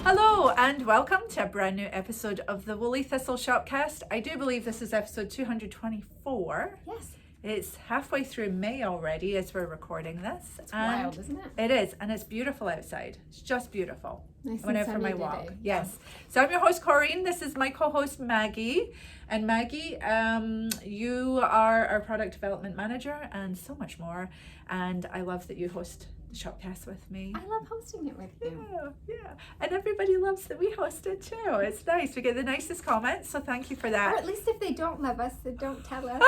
Hello and welcome to a brand new episode of the Woolly Thistle Shopcast. I do believe this is episode 224. Yes. It's halfway through May already as we're recording this. It's wild, isn't it? It is, and it's beautiful outside. It's just beautiful. Nice I went and out for my sunny walk. today. Yes. So I'm your host Corinne. This is my co-host Maggie. And Maggie, you are our product development manager and so much more. And I love that you host the Shopcast with me. I love hosting it with you. Yeah. And everybody loves that we host it too. It's nice. We get the nicest comments, so thank you for that. Or at least if they don't love us, then don't tell us.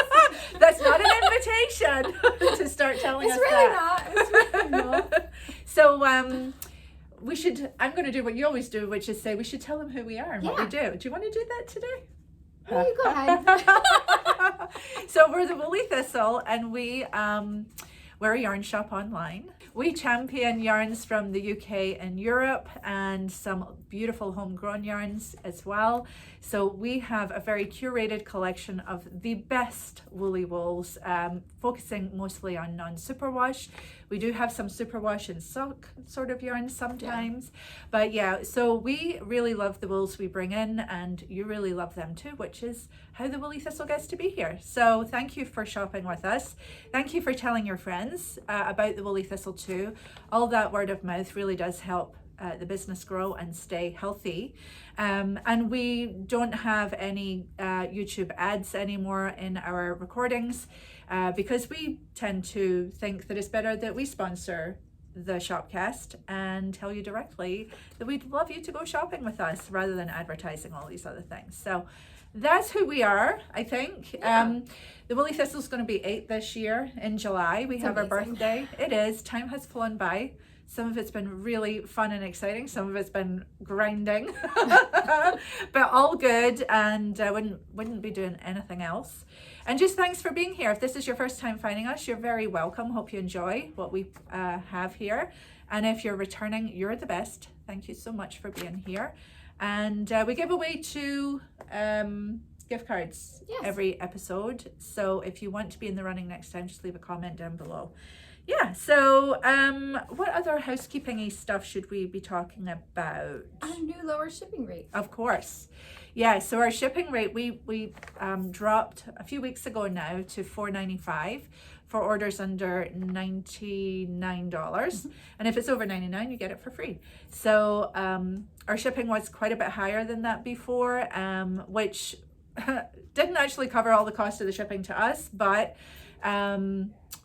That's not an invitation to start telling us It's really not. It's really not. So we should, I'm going to do what you always do, which is say we should tell them who we are and what we do. Do you want to do that today? No, you go ahead. So we're the Woolly Thistle, and we're a yarn shop online. We champion yarns from the UK and Europe and some beautiful homegrown yarns as well. So we have a very curated collection of the best woolly wools, focusing mostly on non-superwash. We do have some superwash and silk sort of yarns sometimes. But yeah, so we really love the wools we bring in, and you really love them too, which is how the Woolly Thistle gets to be here. So thank you for shopping with us. Thank you for telling your friends about the Woolly Thistle too. All that word of mouth really does help the business grow and stay healthy. And we don't have any YouTube ads anymore in our recordings because we tend to think that it's better that we sponsor the Shopcast and tell you directly that we'd love you to go shopping with us rather than advertising all these other things. So that's who we are, I think. Yeah. The Woolly Thistle is going to be 8 this year in July. We have amazing. our birthday. It is. Time has flown by. Some of it's been really fun and exciting. Some of it's been grinding, but all good, and wouldn't be doing anything else. And just thanks for being here. If this is your first time finding us, you're very welcome. Hope you enjoy what we have here. And if you're returning, you're the best. Thank you so much for being here. And we give away 2 gift cards every episode. So if you want to be in the running next time, just leave a comment down below. Yeah, so what other housekeeping-y stuff should we be talking about? Our new lower shipping rate. Of course. Yeah, so our shipping rate, we dropped a few weeks ago now to $4.95 for orders under $99. And if it's over $99, you get it for free. So our shipping was quite a bit higher than that before, which didn't actually cover all the cost of the shipping to us, but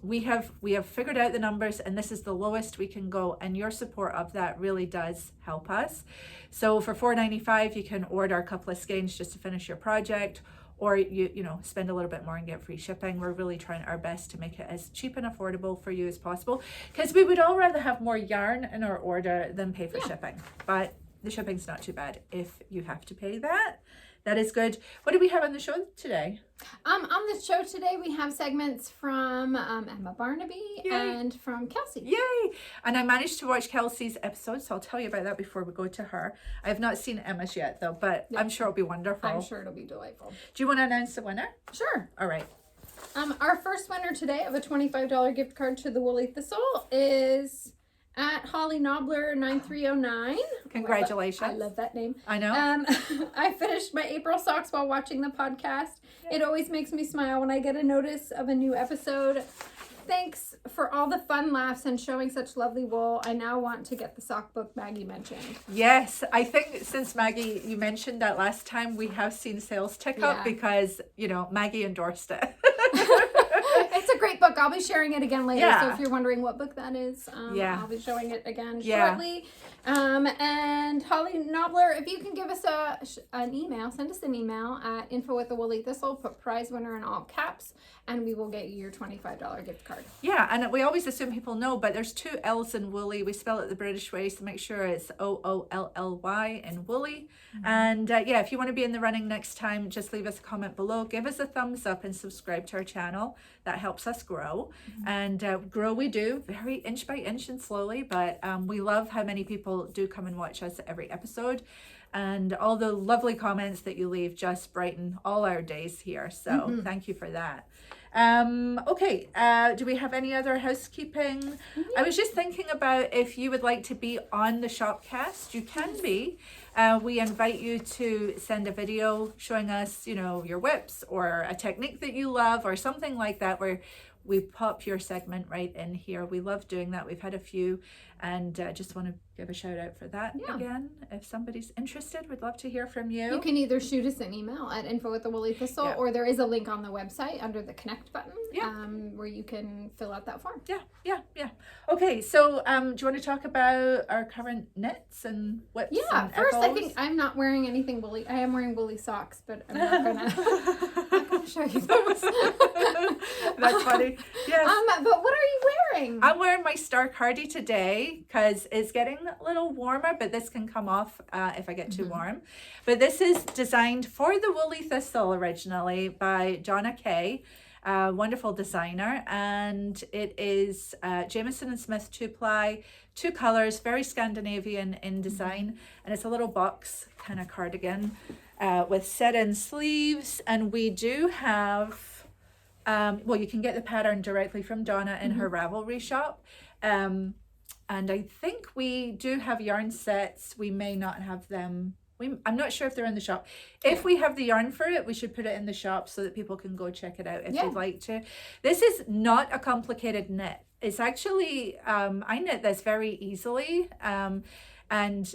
we have figured out the numbers, and this is the lowest we can go, and your support of that really does help us. So for $4.95 you can order a couple of skeins just to finish your project, or you know, spend a little bit more and get free shipping. We're really trying our best to make it as cheap and affordable for you as possible, because we would all rather have more yarn in our order than pay for shipping, but the shipping's not too bad if you have to pay that. That is good. What do we have on the show today? On the show today, we have segments from Emma Barnaby and from Kelsey. Yay! And I managed to watch Kelsey's episode, so I'll tell you about that before we go to her. I have not seen Emma's yet, though, but I'm sure it'll be wonderful. I'm sure it'll be delightful. Do you want to announce the winner? Sure. All right. Our first winner today of a $25 gift card to the Woolly Thistle is at Holly Nobler 9309. Congratulations. I love that name. I know. I finished my April socks while watching the podcast. It always makes me smile when I get a notice of a new episode. Thanks for all the fun laughs and showing such lovely wool. I now want to get the sock book Maggie mentioned. Yes, I think since Maggie, you mentioned that last time, we have seen sales tick up because, you know, Maggie endorsed it. It's a great book. I'll be sharing it again later. So if you're wondering what book that is, I'll be showing it again shortly. And Holly Nobler, if you can give us an email, send us an email at info@thewoollythistle, put prize winner in all caps, and we will get you your $25 gift card. Yeah, and we always assume people know, but there's 2 L's in woolly. We spell it the British way, so make sure it's OOLLY in woolly. And if you want to be in the running next time, just leave us a comment below, give us a thumbs up, and subscribe to our channel. That helps us grow. And grow we do, very inch by inch and slowly, but we love how many people do come and watch us every episode. And all the lovely comments that you leave just brighten all our days here. So thank you for that. Okay, do we have any other housekeeping? I was just thinking about if you would like to be on the Shopcast, you can be. We invite you to send a video showing us, you know, your whips or a technique that you love or something like that, where we pop your segment right in here. We love doing that. We've had a few, and just want to give a shout out for that again. If somebody's interested, we'd love to hear from you. You can either shoot us an email at info@thewoollythistle, or there is a link on the website under the connect button, where you can fill out that form. Yeah. Okay, so do you want to talk about our current knits and whips? Yeah, and first echoes? I think I'm not wearing anything woolly. I am wearing woolly socks, but I'm not gonna show you those. That's funny. Yes. But what are you wearing? I'm wearing my Star Cardi today because it's getting a little warmer, but this can come off if I get too warm. But this is designed for the Woolly Thistle originally by Donna K, wonderful designer, and it is Jamieson and Smith 2-ply, 2 colors, very Scandinavian in design, and it's a little box kind of cardigan with set-in sleeves, and we do have well, you can get the pattern directly from Donna in her Ravelry shop. And I think we do have yarn sets. We may not have them. I'm not sure if they're in the shop. If we have the yarn for it, we should put it in the shop so that people can go check it out if they'd like to. This is not a complicated knit. It's actually, I knit this very easily. And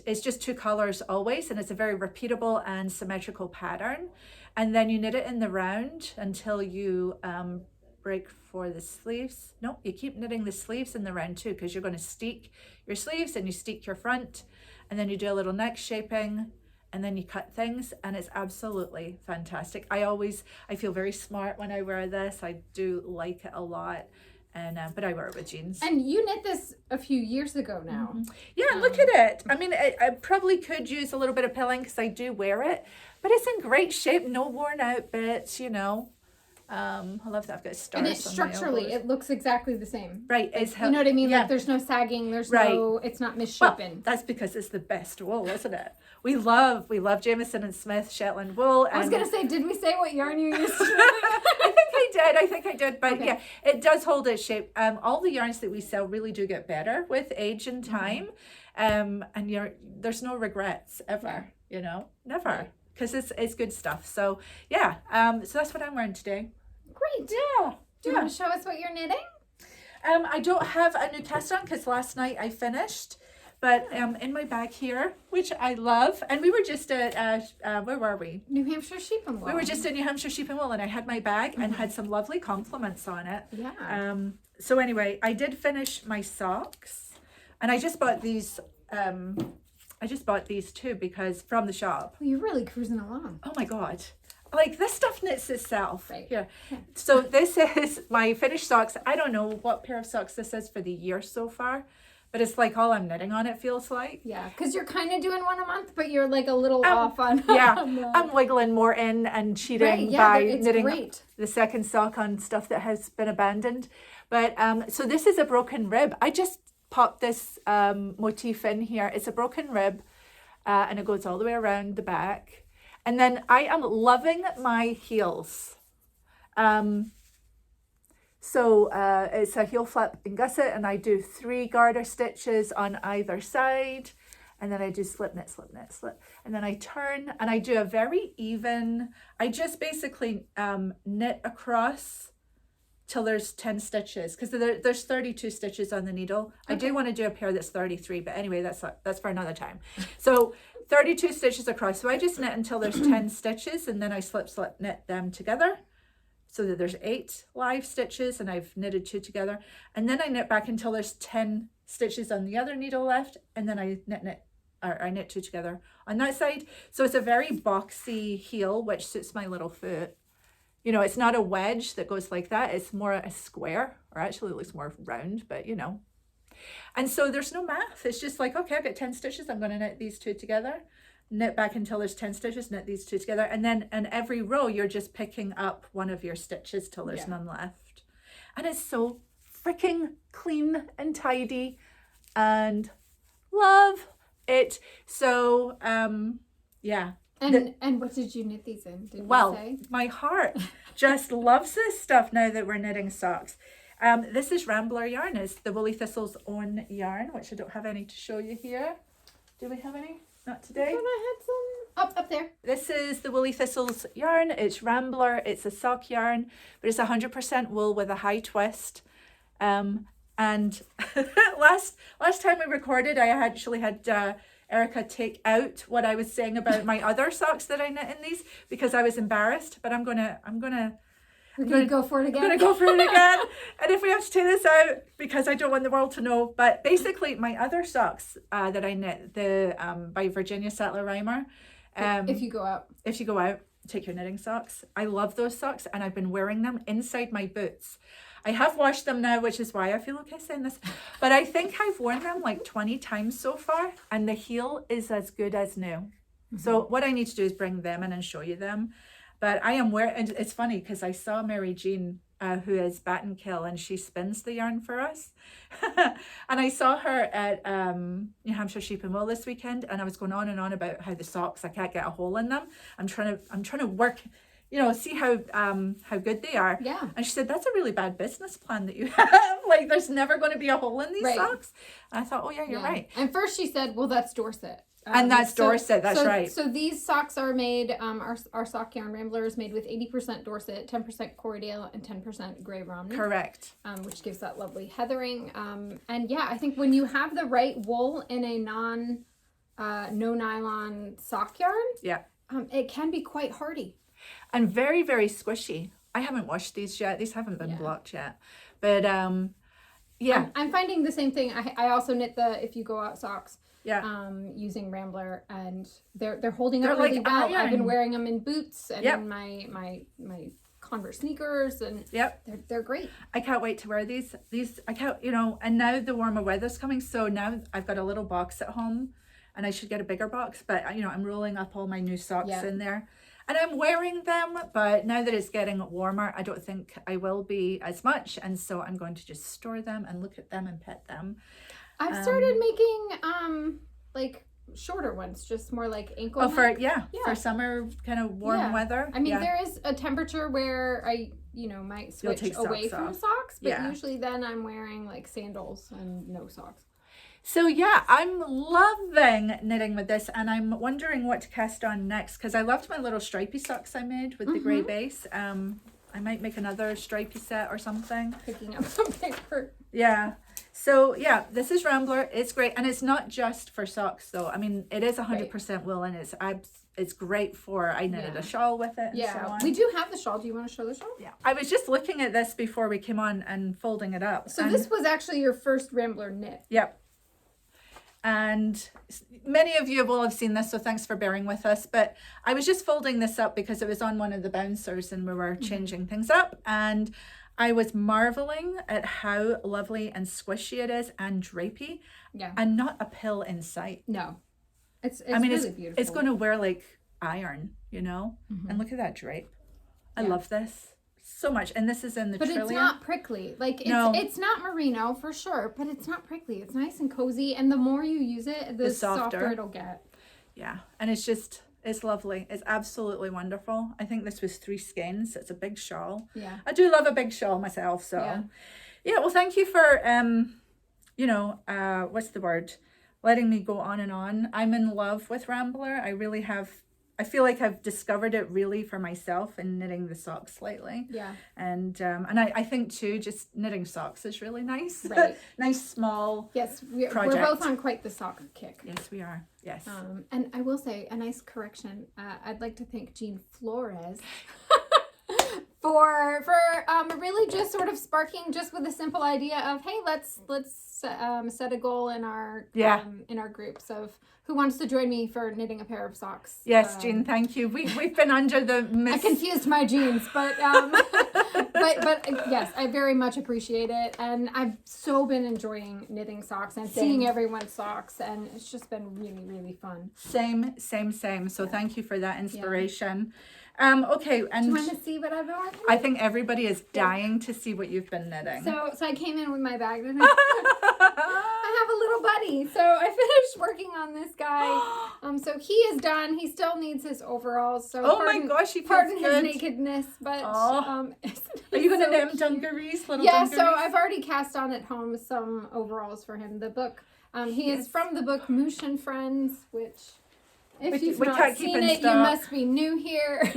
it's just 2 colors always. And it's a very repeatable and symmetrical pattern. And then you knit it in the round until you break for the sleeves. No, you keep knitting the sleeves in the round too, because you're going to steek your sleeves and you steek your front, and then you do a little neck shaping, and then you cut things, and it's absolutely fantastic. I feel very smart when I wear this. I do like it a lot. And but I wear it with jeans. And you knit this a few years ago now. Yeah, look at it. I mean, I probably could use a little bit of pilling because I do wear it, but it's in great shape. No worn out bits, you know. I love that I've got stars. And structurally, it looks exactly the same. Right. You know what I mean? Like there's no sagging. There's no. It's not misshapen. Well, that's because it's the best wool, isn't it? We love Jamieson and Smith Shetland wool. I was gonna say, did we say what yarn you used? I think I did, but yeah, it does hold its shape. All the yarns that we sell really do get better with age and time, and there's no regrets ever. You know, never, because it's good stuff. So yeah, so that's what I'm wearing today. Great. Yeah. Do you want to show us what you're knitting? I don't have a new cast on because last night I finished. But in my bag here, which I love, and we were just at, where were we? New Hampshire Sheep and Wool. We were just at New Hampshire Sheep and Wool, and I had my bag and had some lovely compliments on it. Yeah. So anyway, I did finish my socks, and I just bought these, too because from the shop. Well, you're really cruising along. Oh my God. Like this stuff knits itself. Right. Yeah. So this is my finished socks. I don't know what pair of socks this is for the year so far. But it's like all I'm knitting on, it feels like. Yeah, because you're kind of doing one a month, but you're like a little off on. Yeah, I'm wiggling more in and cheating by knitting the second sock on stuff that has been abandoned. But so this is a broken rib. I just popped this motif in here. It's a broken rib, and it goes all the way around the back. And then I am loving my heels. So it's a heel flap and gusset, and I do 3 garter stitches on either side, and then I do slip knit, slip knit, slip, and then I turn and I do a very even, I just basically knit across till there's 10 stitches, because there's 32 stitches on the needle. Okay. I do want to do a pair that's 33, but anyway, that's for another time. So 32 stitches across, so I just knit until there's 10 stitches, and then I slip knit them together, so that there's 8 live stitches, and I've knitted 2 together, and then I knit back until there's 10 stitches on the other needle left, and then I knit 2 together on that side. So it's a very boxy heel, which suits my little foot. You know, it's not a wedge that goes like that. It's more a square, or actually it looks more round, but you know. And so there's no math. It's just like, okay, I've got 10 stitches. I'm going to knit these 2 together. Knit back until there's 10 stitches, knit these 2 together, and then in every row you're just picking up one of your stitches till there's none left. And it's so freaking clean and tidy, and love it. So yeah, And what did you knit these in? Did you say? My heart just loves this stuff now that we're knitting socks. This is Rambler yarn. It's the Woolly Thistle's own yarn, which I don't have any to show you here. Do we have any? Not today. I thought I had some up there. This is the Woolly Thistle's yarn. It's Rambler. It's a sock yarn, but it's 100% wool with a high twist. And last time we recorded, I actually had Erica take out what I was saying about my other socks that I knit in these because I was embarrassed. But I'm gonna go for it again. I'm gonna go for it again. And if we have to take this out, because I don't want the world to know. But basically, my other socks that I knit, the by Virginia Settler Reimer. If you go out, take your knitting socks. I love those socks, and I've been wearing them inside my boots. I have washed them now, which is why I feel okay saying this. But I think I've worn them like 20 times so far, and the heel is as good as new. Mm-hmm. So what I need to do is bring them in and show you them. But I am wearing, and it's funny because I saw Mary Jean, who is Batten Kill, and she spins the yarn for us. And I saw her at New Hampshire Sheep and Wool this weekend, and I was going on and on about how the socks, I can't get a hole in them. I'm trying to work, see how good they are. Yeah. And she said, that's a really bad business plan that you have. Like, there's never going to be a hole in these socks. And I thought, oh yeah, you're right. And first she said, well, that's Dorset. And that's Dorset, that's right. So these socks are made, our sock yarn Rambler is made with 80% Dorset, 10% Corriedale, and 10% Grey Romney. Correct. Which gives that lovely heathering. And yeah, I think when you have the right wool in a no nylon sock yarn, it can be quite hardy. And very, very squishy. I haven't washed these yet. These haven't been blocked yet. But yeah. I'm finding the same thing. I also knit the If You Go Out socks. Yeah. Using Rambler, and they're holding up really well. Iron. I've been wearing them in boots and in my Converse sneakers, and they're great. I can't wait to wear these. I can't, and now the warmer weather's coming, so now I've got a little box at home, and I should get a bigger box. But I'm rolling up all my new socks in there, and I'm wearing them. But now that it's getting warmer, I don't think I will be as much, and so I'm going to just store them and look at them and pet them. I've started making like shorter ones, just more like ankle. Oh, for summer kind of warm weather. I mean, there is a temperature where I might switch away from socks, but usually then I'm wearing like sandals and no socks. So yeah, I'm loving knitting with this, and I'm wondering what to cast on next because I loved my little stripy socks I made with the grey base. I might make another stripy set or something. Picking up some paper. Yeah. So yeah, this is Rambler. It's great, and it's not just for socks though. I mean, it is 100% wool, and it's great for. I knitted a shawl with it. And so on. We do have the shawl. Do you want to show the shawl? Yeah. I was just looking at this before we came on and folding it up. So this was actually your first Rambler knit. Yep. And many of you will have seen this, so thanks for bearing with us. But I was just folding this up because it was on one of the bouncers and we were changing things up. And I was marveling at how lovely and squishy it is and drapey. Yeah. And not a pill in sight. No. It's really beautiful. It's going to wear like iron, And look at that drape. I love this so much. And this is in the Trillium. But it's not prickly. Like, it's not merino for sure, but it's not prickly. It's nice and cozy. And the more you use it, the softer it'll get. Yeah. And it's lovely. It's absolutely wonderful. I think this was 3 skeins. It's a big shawl. Yeah. I do love a big shawl myself. So, yeah well, thank you for, what's the word? Letting me go on and on. I'm in love with Rambler. I really have. I feel like I've discovered it really for myself in knitting the socks lately. Yeah. And I think too, just knitting socks is really nice. Right. Nice small we're both on quite the sock kick. Yes, we are. Yes. And I will say a nice correction. I'd like to thank Jean Flores for really just sort of sparking just with a simple idea of, hey, let's set a goal in our groups of who wants to join me for knitting a pair of socks. Yes, Jean, thank you. We've been under the I confused my jeans, but but yes, I very much appreciate it, and I've so been enjoying knitting socks and seeing everyone's socks, and it's just been really, really fun. Same. So thank you for that inspiration. Okay, and do you want to see what I've been working? I think everybody is dying to see what you've been knitting. So I came in with my bag today. I have a little buddy. So I finished working on this guy. So he is done. He still needs his overalls. So my gosh, he pardon feels his good. nakedness, but Are you gonna name dungarees, little yeah, dungarees? so I've already cast on at home some overalls for him. The book, he is from the book Mouche and Friends, which if you've not seen it, you must be new here.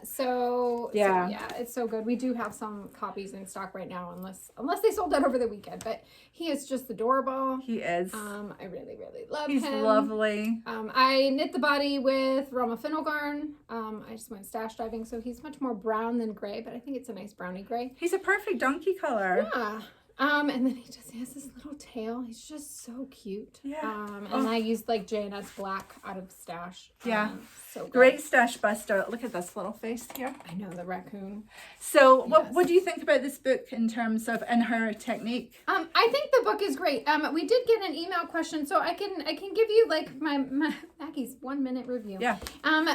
So yeah, it's so good. We do have some copies in stock right now, unless they sold out over the weekend. But he is just adorable. He is. I really, really love him. He's lovely. I knit the body with Roma Finalgarn. I just went stash diving, so he's much more brown than gray, but I think it's a nice browny gray. He's a perfect donkey color. Yeah. And then he has this little tail. He's just so cute. Yeah. And I used like J&S black out of stash. Yeah. So good. Great stash buster. Look at this little face here. I know, the raccoon. So what do you think about this book in terms of and her technique? I think the book is great. We did get an email question, so I can give you like my Maggie's 1 minute review. Yeah.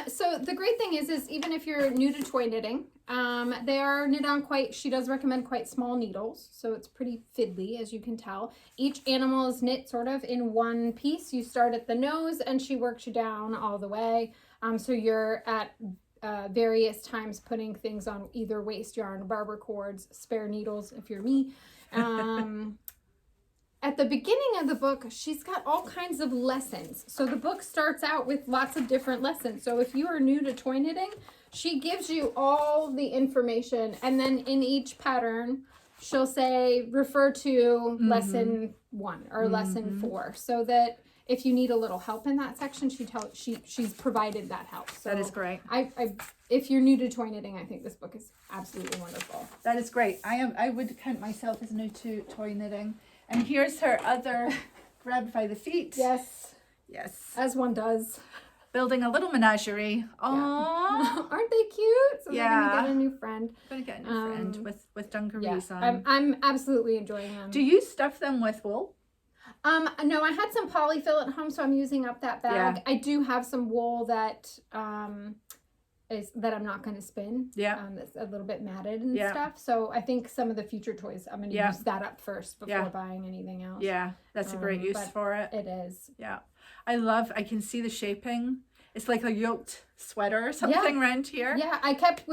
So the great thing is even if you're new to toy knitting, they are knit on she does recommend quite small needles, so it's pretty fiddly, as you can tell. Each animal is knit sort of in one piece. You start at the nose and she works you down all the way. So you're at various times putting things on either waste yarn, barber cords, spare needles if you're me. At the beginning of the book, she's got all kinds of lessons. So the book starts out with lots of different lessons. So if you are new to toy knitting, she gives you all the information, and then in each pattern she'll say refer to lesson 1 or lesson 4, so that if you need a little help in that section, she's provided that help. So that is great. I if you're new to toy knitting, I think this book is absolutely wonderful. That is great. I would count myself as new to toy knitting. And here's her other grabbed by the feet. Yes. Yes. As one does. Building a little menagerie. Aww. Yeah. Aren't they cute? So they're gonna get a new friend. Gonna get a new friend with dungarees on. I'm absolutely enjoying them. Do you stuff them with wool? No, I had some polyfill at home, so I'm using up that bag. Yeah. I do have some wool that that I'm not going to spin. Yeah. That's a little bit matted and stuff. So I think some of the future toys, I'm going to use that up first before buying anything else. Yeah, that's a great use for it. It is. Yeah. I can see the shaping. It's like a yoked sweater or something around here. Yeah, I kept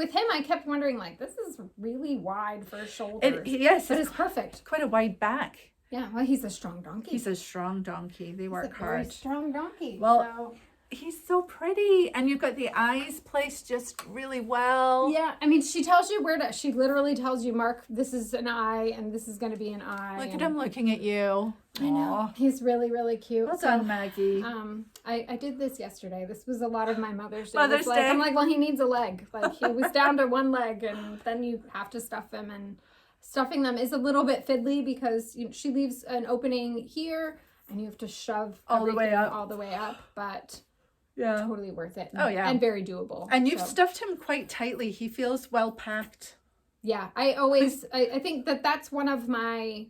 wondering, like, this is really wide for shoulders. Yes. But it's perfect. Quite a wide back. Yeah, well, he's a strong donkey. He's a strong donkey. They work hard. Very strong donkey. Well, he's so pretty, and you've got the eyes placed just really well. Yeah, I mean, she tells you she literally tells you, Mark, this is an eye, and this is going to be an eye. Look at him looking at you. I know. He's really, really cute. Well done, Maggie. I did this yesterday. This was a lot of my Mother's Day. Mother's Day. I'm like, well, he needs a leg. Like, he was down to one leg, and then you have to stuff him, and stuffing them is a little bit fiddly because she leaves an opening here, and you have to shove all the way up, but yeah, totally worth it. Oh yeah, and very doable. And you've stuffed him quite tightly. He feels well packed. Yeah, I think that's one of my.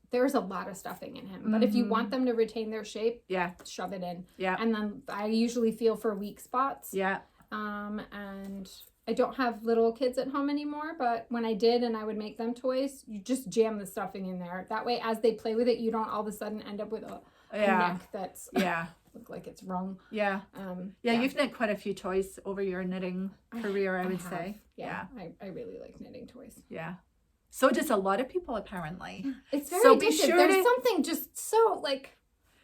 There's a lot of stuffing in him, but if you want them to retain their shape, shove it in. Yeah, and then I usually feel for weak spots. Yeah, and I don't have little kids at home anymore, but when I did and I would make them toys, you just jam the stuffing in there. That way, as they play with it, you don't all of a sudden end up with a neck that's look like it's wrong. Yeah. You've knit quite a few toys over your knitting career, I would say. Yeah. I really like knitting toys. Yeah. So does a lot of people, apparently. It's very addictive. There's something just so, like,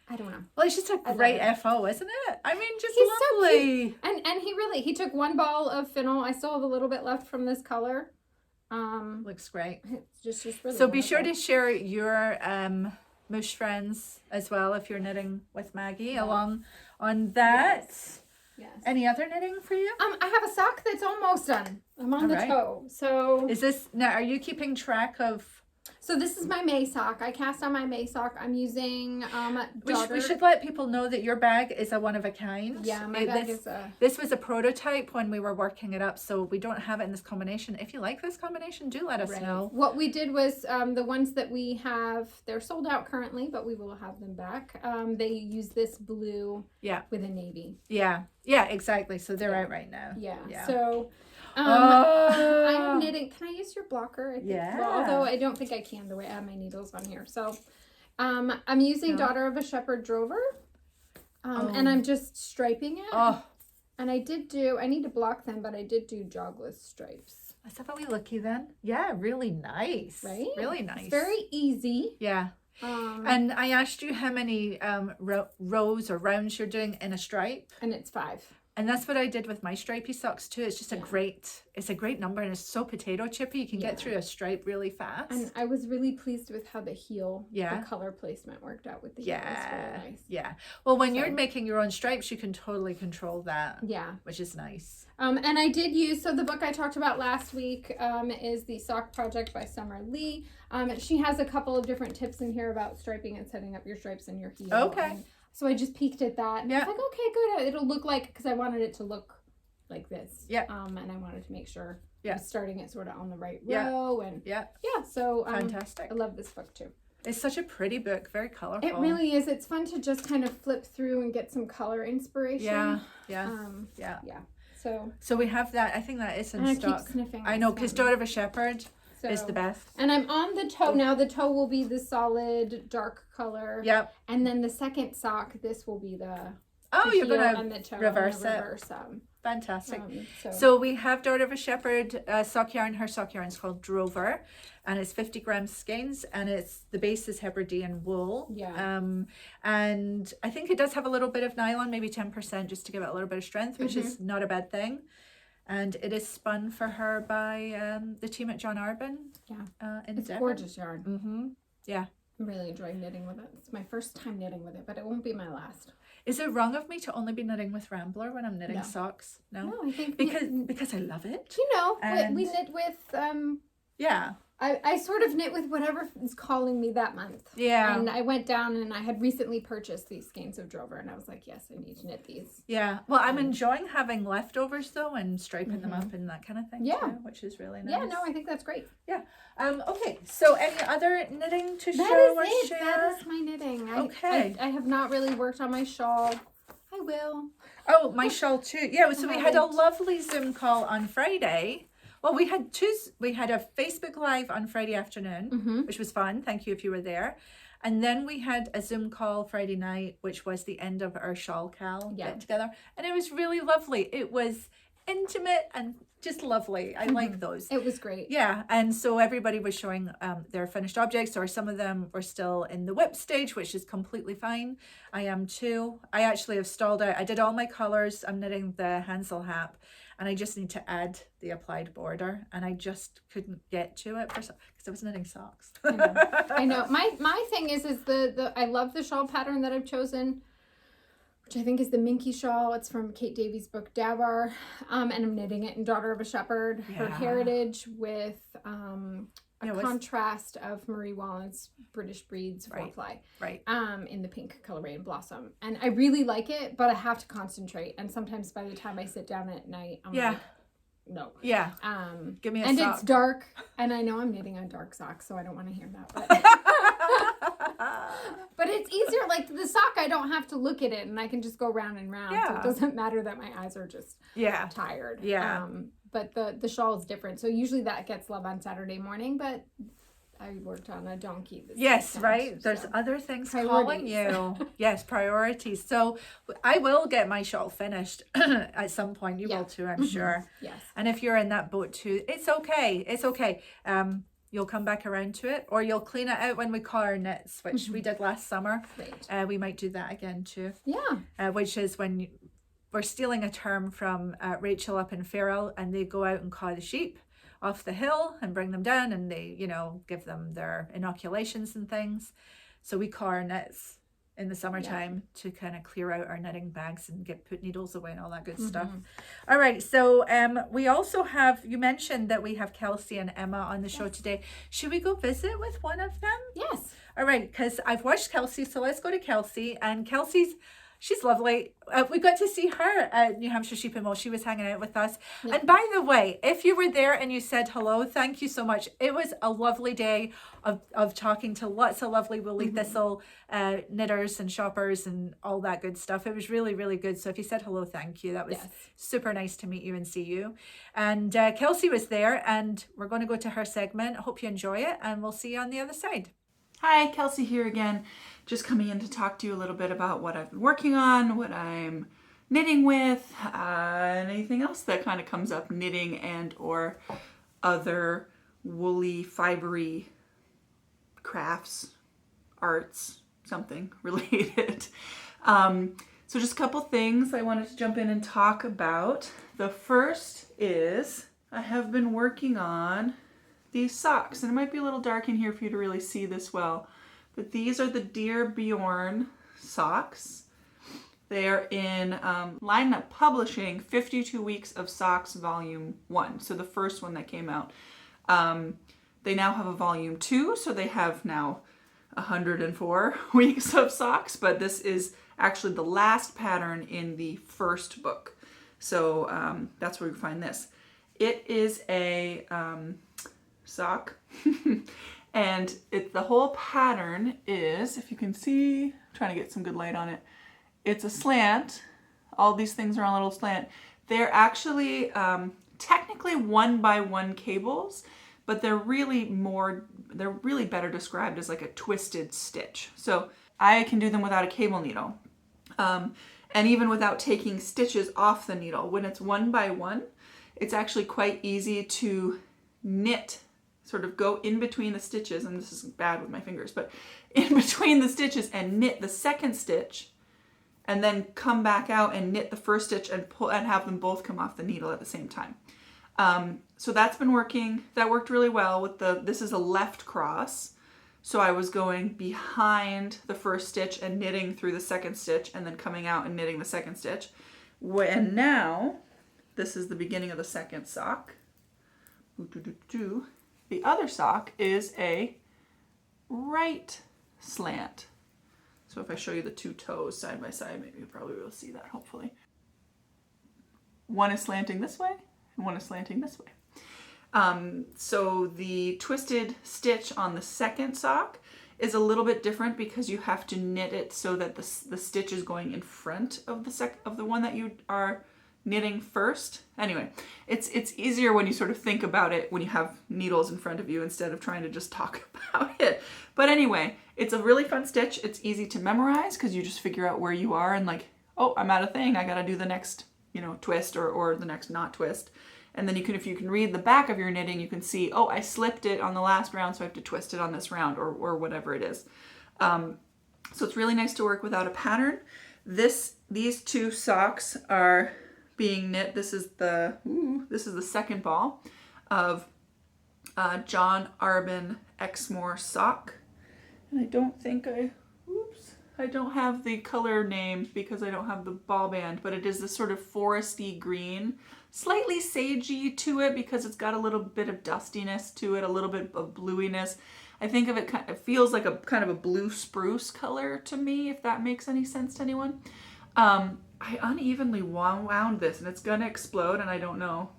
I don't know. Well, it's just a great FO, isn't it? I mean, just he's lovely. So cute. And he took one ball of fennel. I still have a little bit left from this color. Looks great. It's just really So wonderful. be sure to share your Mouche friends as well if you're knitting with Maggie along on that. Yes. Any other knitting for you? I have a sock that's almost done. I'm on the toe. So is this now? Are you keeping track of? So this is my May sock. I cast on my May sock. I'm using we should let people know that your bag is a one of a kind. Yeah, my bag is a... This was a prototype when we were working it up, so we don't have it in this combination. If you like this combination, do let us know. What we did was the ones that we have, they're sold out currently, but we will have them back. They use this blue with a navy. Yeah, exactly. So they're out right now. Yeah. So... I'm knitting. Can I use your blocker? I think. Yeah. Well, although I don't think I can the way I have my needles on here. So I'm using Daughter of a Shepherd Drover. And I'm just striping it. Oh. And I need to block them, but I did do jogless stripes. Let's have a wee looky then. Yeah, really nice. Right? Really nice. It's very easy. Yeah. And I asked you how many rows or rounds you're doing in a stripe. And it's 5. And that's what I did with my stripy socks too. It's just a great number, and it's so potato chippy. You can get through a stripe really fast. And I was really pleased with how the heel, the color placement worked out with the heel. It's really nice. Yeah. Well, when you're making your own stripes, you can totally control that. Yeah. Which is nice. And I did use, so the book I talked about last week is The Sock Project by Summer Lee. She has a couple of different tips in here about striping and setting up your stripes in your heel. Okay. So I just peeked at that. And I was like, okay, good. It'll look like, because I wanted it to look like this. Yeah. And I wanted to make sure I was starting it sort of on the right row. And so fantastic. I love this book too. It's such a pretty book, very colorful. It really is. It's fun to just kind of flip through and get some color inspiration. Yeah. So we have that. I think that is in and stock. I keep sniffing. I know, because Daughter of a Shepherd is the best. And I'm on the toe now. The toe will be the solid dark color. Yep. And then the second sock, this will be the you're heel gonna and the toe. reverse and it. reverse Fantastic. So So we have Daughter of a Shepherd sock yarn. Her sock yarn is called Drover, and it's 50 grams skeins, and the base is Hebridean wool. Yeah. And I think it does have a little bit of nylon, maybe 10%, just to give it a little bit of strength, which is not a bad thing. And it is spun for her by the team at John Arbon. Yeah. It's Devon. Gorgeous yarn. Mm-hmm. Yeah. I'm really enjoying knitting with it. It's my first time knitting with it, but it won't be my last. Is it wrong of me to only be knitting with Rambler when I'm knitting socks? No, I think because I love it. You know, we knit with I sort of knit with whatever is calling me that month. Yeah. And I went down and I had recently purchased these skeins of Drover, and I was like, yes, I need to knit these. Yeah. Well, I'm enjoying having leftovers though, and striping them up and that kind of thing too, which is really nice. Yeah, no, I think that's great. Yeah. Okay. So any other knitting to show or share? That is my knitting. I have not really worked on my shawl. I will. Oh, my shawl too. Yeah. So we had a lovely Zoom call on Friday. Well, we had a Facebook Live on Friday afternoon, which was fun. Thank you if you were there. And then we had a Zoom call Friday night, which was the end of our Shawl KAL get together. And it was really lovely. It was intimate and just lovely. I like those. It was great. Yeah. And so everybody was showing their finished objects, or some of them were still in the whip stage, which is completely fine. I am too. I actually have stalled out. I did all my colors. I'm knitting the Hansel hat. And I just need to add the applied border, and I just couldn't get to it because I was knitting socks. I know. My thing is the I love the shawl pattern that I've chosen, which I think is the Minke shawl. It's from Kate Davies' book Davaar, and I'm knitting it in Daughter of a Shepherd. Her heritage with a contrast of Marie Wallen's British Breeds Fourfly, in the pink colorway and blossom, and I really like it, but I have to concentrate, and sometimes by the time I sit down at night, I'm like, no, give me a and sock. It's dark, and I know I'm knitting on dark socks, so I don't want to hear that, but it's easier. Like the sock, I don't have to look at it, and I can just go round and round. So it doesn't matter that my eyes are just tired. But the shawl is different. So usually that gets love on Saturday morning, but I worked on a donkey this weekend, There's other things calling you. Yes, priorities. So I will get my shawl finished at some point. You will too, I'm sure. Yes. And if you're in that boat too, it's okay. It's okay. You'll come back around to it, or you'll clean it out when we call our knits, which we did last summer. Right. We might do that again too. Yeah. Which is when we're stealing a term from Rachel up in Farrell, and they go out and caw the sheep off the hill and bring them down, and they, give them their inoculations and things. So we caw our knits in the summertime to kind of clear out our knitting bags and put needles away and all that good stuff. All right, so we also have, you mentioned that we have Kelsey and Emma on the show today. Should we go visit with one of them? Yes. All right, because I've watched Kelsey, so let's go to Kelsey. And she's lovely. We got to see her at New Hampshire Sheep and Wool. She was hanging out with us. Yeah. And by the way, if you were there and you said hello, thank you so much. It was a lovely day of talking to lots of lovely Woolly Thistle knitters and shoppers and all that good stuff. It was really, really good. So if you said hello, thank you. That was super nice to meet you and see you. And Kelsey was there, and we're going to go to her segment. I hope you enjoy it, and we'll see you on the other side. Hi, Kelsey here again. Just coming in to talk to you a little bit about what I've been working on, what I'm knitting with, and anything else that kind of comes up, knitting and or other woolly, fibery crafts, arts, something related. So just a couple things I wanted to jump in and talk about. The first is I have been working on these socks, and it might be a little dark in here for you to really see this well, but these are the Dear Bjorn socks. They are in Laine Publishing 52 Weeks of Socks Volume 1, so the first one that came out. They now have a Volume 2, so they have now 104 weeks of socks, but this is actually the last pattern in the first book. So that's where you find this. It is a sock and the whole pattern is, if you can see, I'm trying to get some good light on it, it's a slant. All these things are on a little slant. They're actually technically 1x1 cables, but they're really better described as like a twisted stitch. So I can do them without a cable needle, and even without taking stitches off the needle. When it's 1x1, it's actually quite easy to knit, sort of go in between the stitches, and this is bad with my fingers, but in between the stitches and knit the second stitch, and then come back out and knit the first stitch and pull and have them both come off the needle at the same time. So that's been working. That worked really well with this is a left cross. So I was going behind the first stitch and knitting through the second stitch and then coming out and knitting the second stitch. And now this is the beginning of the second sock. The other sock is a right slant. So if I show you the two toes side by side, maybe you probably will see that, hopefully. One is slanting this way and one is slanting this way. So the twisted stitch on the second sock is a little bit different because you have to knit it so that the stitch is going in front of the one that you are knitting first. Anyway, it's easier when you sort of think about it when you have needles in front of you instead of trying to just talk about it. But anyway, it's a really fun stitch. It's easy to memorize because you just figure out where you are and like, oh, I'm at a thing. I got to do the next, twist or the next not twist. And then if you can read the back of your knitting, you can see, oh, I slipped it on the last round, so I have to twist it on this round or whatever it is. So it's really nice to work without a pattern. These two socks are being knit. This is the second ball of John Arbon Exmoor sock. And I don't think I don't have the color name because I don't have the ball band, but it is this sort of foresty green, slightly sagey to it because it's got a little bit of dustiness to it, a little bit of bluiness. I think of it, it feels like a kind of a blue spruce color to me, if that makes any sense to anyone. I unevenly wound this and it's gonna explode, and I don't know.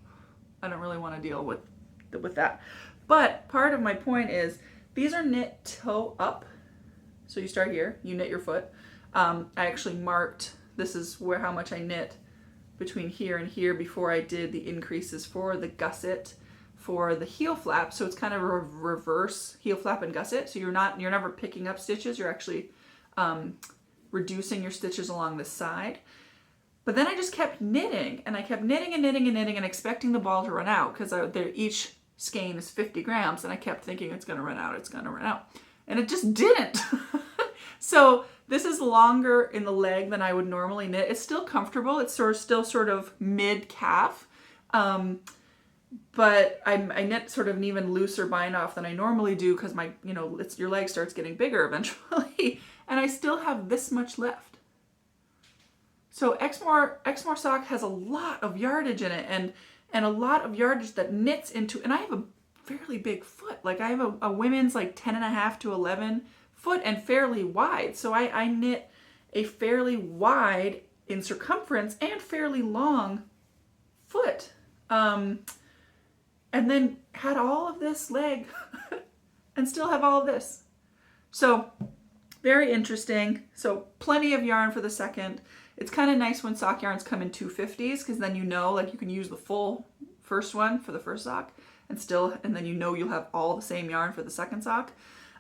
I don't really want to deal with that. But part of my point is these are knit toe up. So you start here, you knit your foot. I actually marked, this is how much I knit between here and here before I did the increases for the gusset for the heel flap. So it's kind of a reverse heel flap and gusset. So you're never picking up stitches, you're actually reducing your stitches along the side. But then I just kept knitting, and I kept knitting and knitting and knitting and expecting the ball to run out because each skein is 50 grams, and I kept thinking it's gonna run out. And it just didn't. So this is longer in the leg than I would normally knit. It's still comfortable. It's still sort of mid-calf. But I knit sort of an even looser bind off than I normally do because your leg starts getting bigger eventually. And I still have this much left. So Exmoor sock has a lot of yardage in it and a lot of yardage that knits into, and I have a fairly big foot. Like I have a women's like 10.5 to 11 foot and fairly wide. So I knit a fairly wide in circumference and fairly long foot. And then had all of this leg and still have all of this. So very interesting. So plenty of yarn for the second. It's kind of nice when sock yarns come in 250s because then you can use the full first one for the first sock and then you'll have all the same yarn for the second sock.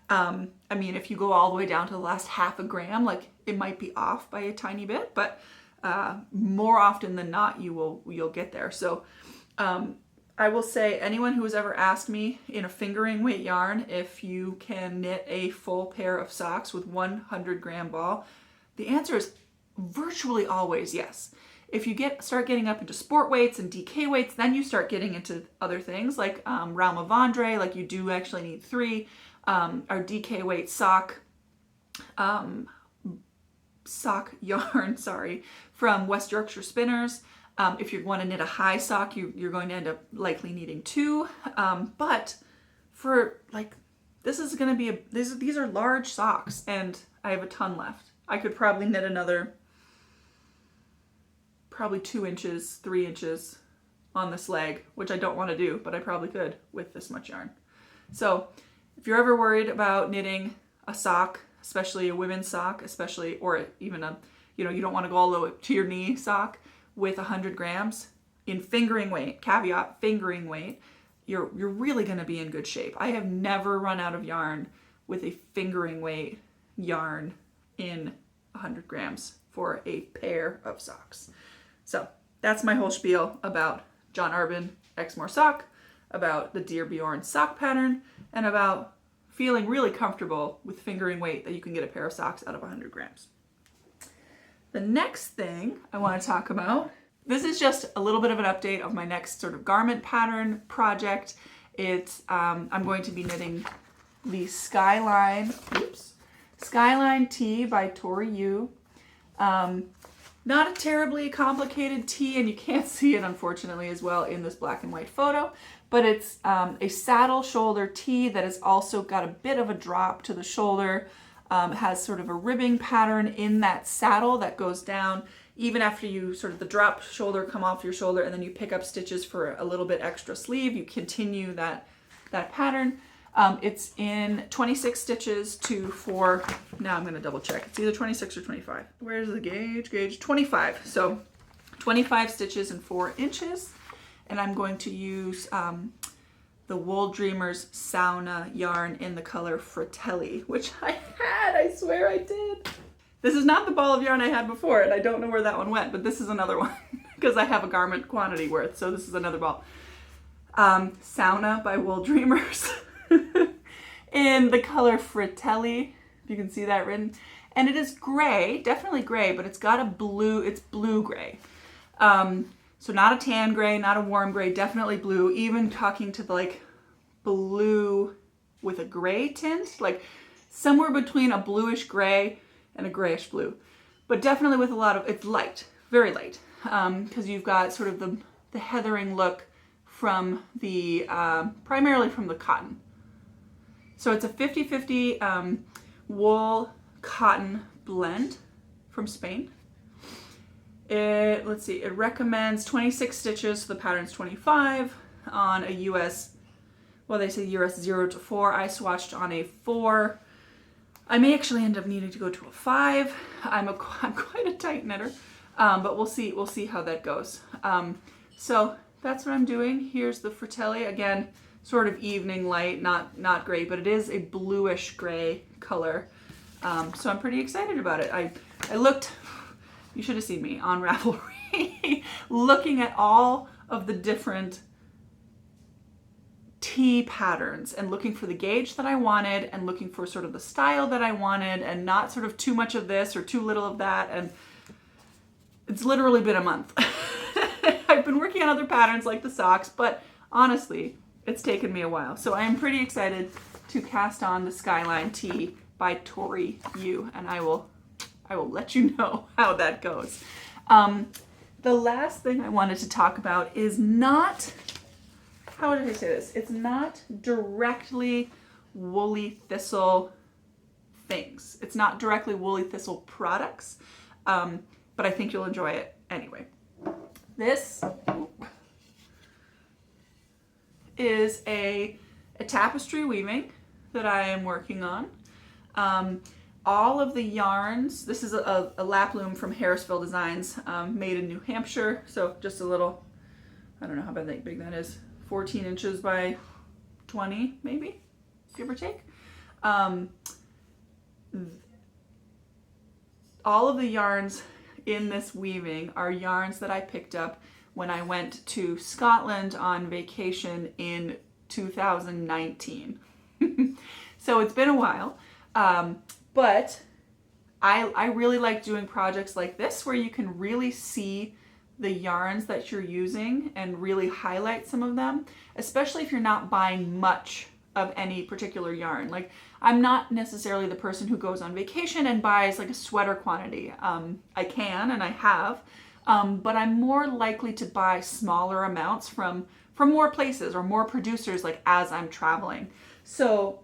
I mean, if you go all the way down to the last half a gram, like it might be off by a tiny bit, but more often than not, you'll get there. So I will say, anyone who has ever asked me in a fingering weight yarn if you can knit a full pair of socks with 100 gram ball, the answer is virtually always yes. If you start getting up into sport weights and DK weights, then you start getting into other things like Realm of Andre, like you do actually need 3. Our DK weight sock yarn, from West Yorkshire Spinners. If you want to knit a high sock, you're going to end up likely needing 2. But for like, this is going to be these are large socks, and I have a ton left. I could probably knit another, probably 2 inches, 3 inches on this leg, which I don't want to do, but I probably could with this much yarn. So if you're ever worried about knitting a sock, especially a women's sock, or even you don't want to go all the way to your knee sock with 100 grams in fingering weight, caveat, fingering weight, you're really going to be in good shape. I have never run out of yarn with a fingering weight yarn in 100 grams for a pair of socks. So that's my whole spiel about John Arbon Exmoor sock, about the Dear Bjorn sock pattern, and about feeling really comfortable with fingering weight that you can get a pair of socks out of 100 grams. The next thing I want to talk about, this is just a little bit of an update of my next sort of garment pattern project. I'm going to be knitting the Skyline tee by Tori Yu. Not a terribly complicated tee, and you can't see it unfortunately as well in this black and white photo, but it's a saddle shoulder tee that has also got a bit of a drop to the shoulder, has sort of a ribbing pattern in that saddle that goes down even after you sort of the drop shoulder come off your shoulder, and then you pick up stitches for a little bit extra sleeve. You continue that pattern. It's in 26 stitches to 4. Now I'm going to double check. It's either 26 or 25. Where's the gauge? 25. So 25 stitches and 4 inches. And I'm going to use the Wool Dreamers Sauna yarn in the color Fratelli, which I swear I did. This is not the ball of yarn I had before, and I don't know where that one went, but this is another one because I have a garment quantity worth. So this is another ball. Sauna by Wool Dreamers. In the color Fratelli, if you can see that written, and it is gray, definitely gray, but it's got it's blue gray. So not a tan gray, not a warm gray, definitely blue, even talking to like blue with a gray tint, like somewhere between a bluish gray and a grayish blue, but definitely with it's light, very light, because you've got sort of the heathering look from primarily from the cotton. So it's a 50-50 wool cotton blend from Spain. Let's see, it recommends 26 stitches, so the pattern's 25 on a US, well, they say US 0 to 4. I swatched on a 4. I may actually end up needing to go to a 5. I'm quite a tight knitter, but we'll see how that goes. So that's what I'm doing. Here's the Fratelli, again, sort of evening light, not gray, but it is a bluish gray color. So I'm pretty excited about it. I looked, you should have seen me on Ravelry, looking at all of the different tee patterns and looking for the gauge that I wanted and looking for sort of the style that I wanted and not sort of too much of this or too little of that. And it's literally been a month. I've been working on other patterns like the socks, but honestly, it's taken me a while. So I am pretty excited to cast on the Skyline tee by Tori Yu, and I will let you know how that goes. The last thing I wanted to talk about is not, how did I say this? It's not directly Woolly Thistle things. It's not directly Woolly Thistle products, but I think you'll enjoy it anyway. This is a tapestry weaving that I am working on. All of the yarns, this is a lap loom from Harrisville Designs, made in New Hampshire. So just a little, I don't know how big that is, 14 inches by 20 maybe, give or take. All of the yarns in this weaving are yarns that I picked up when I went to Scotland on vacation in 2019. So it's been a while, but I really like doing projects like this where you can really see the yarns that you're using and really highlight some of them, especially if you're not buying much of any particular yarn. Like, I'm not necessarily the person who goes on vacation and buys like a sweater quantity. I can and I have, but I'm more likely to buy smaller amounts from more places or more producers, like as I'm traveling. So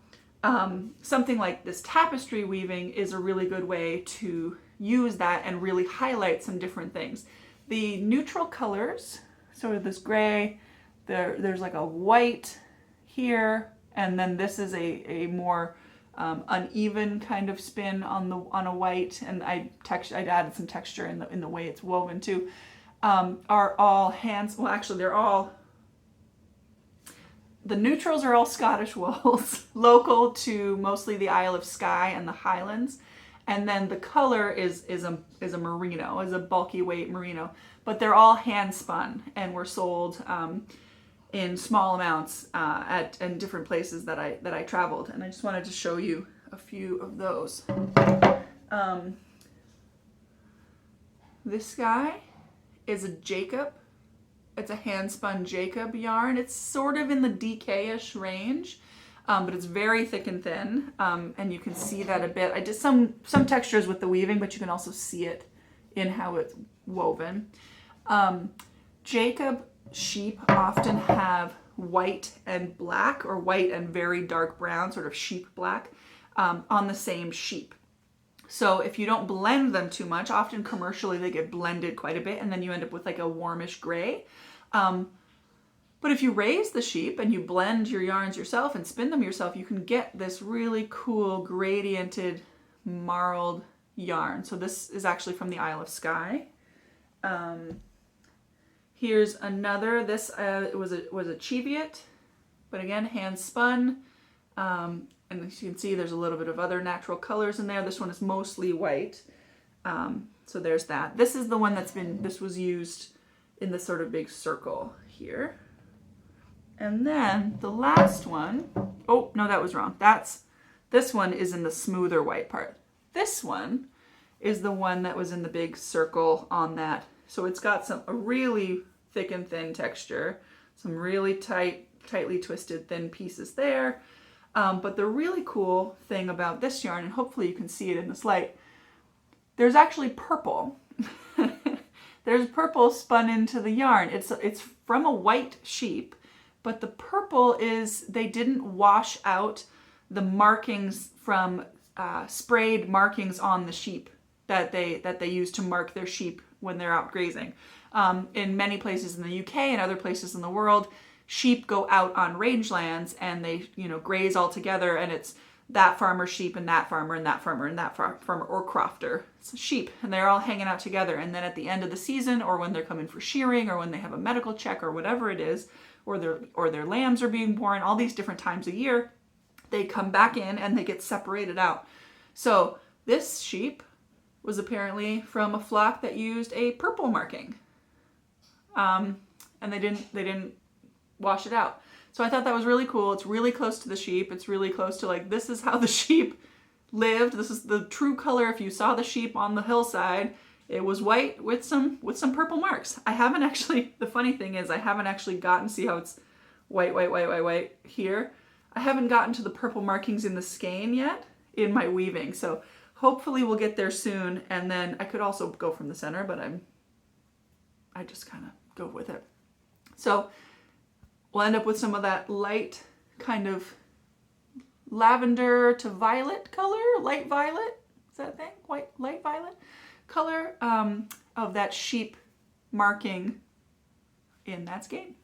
something like this tapestry weaving is a really good way to use that and really highlight some different things. The neutral colors, so this gray, there's like a white here, and then this is a more uneven kind of spin on a white, and I added some texture in the way it's woven too. Are all hands, well actually they're all, the neutrals are all Scottish wools, local to mostly the Isle of Skye and the Highlands. And then the color is a merino, is a bulky weight merino. But they're all hand spun and were sold in small amounts in different places that I traveled. And I just wanted to show you a few of those. This guy is a Jacob. It's a hand-spun Jacob yarn. It's sort of in the DK-ish range, but it's very thick and thin, and you can see that a bit. I did some textures with the weaving, but you can also see it in how it's woven. Jacob sheep often have white and black, or white and very dark brown, sort of sheep black, on the same sheep. So if you don't blend them too much, often commercially they get blended quite a bit, and then you end up with like a warmish gray. But if you raise the sheep and you blend your yarns yourself and spin them yourself, you can get this really cool gradiented marled yarn. So this is actually from the Isle of Skye. Here's another. This it was a Cheviot, but again hand spun. And as you can see, there's a little bit of other natural colors in there. This one is mostly white. So there's that. This is the one this was used in this sort of big circle here. And then the last one, oh, no, that was wrong. This one is in the smoother white part. This one is the one that was in the big circle on that. So it's got a really thick and thin texture, some really tightly twisted thin pieces there. But the really cool thing about this yarn, and hopefully you can see it in this light, there's actually purple. There's purple spun into the yarn. It's from a white sheep, but the purple is, they didn't wash out the markings from sprayed markings on the sheep that they use to mark their sheep when they're out grazing. In many places in the UK and other places in the world, sheep go out on rangelands and they, graze all together, and it's that farmer's sheep and that farmer and that farmer and that farmer, or crofter. It's sheep, and they're all hanging out together. And then at the end of the season, or when they're coming for shearing, or when they have a medical check or whatever it is, or their lambs are being born, all these different times a year, they come back in and they get separated out. So this sheep was apparently from a flock that used a purple marking. And they didn't wash it out. So I thought that was really cool. It's really close to the sheep. It's really close to, like, this is how the sheep lived. This is the true color. If you saw the sheep on the hillside, it was white with some purple marks. I haven't actually, the funny thing is I haven't actually gotten, see how it's white here. I haven't gotten to the purple markings in the skein yet in my weaving. So hopefully we'll get there soon. And then I could also go from the center, but I just kind of go with it. So we'll end up with some of that light kind of lavender to violet color, light violet, is that a thing? Light violet color of that sheep marking in that skein.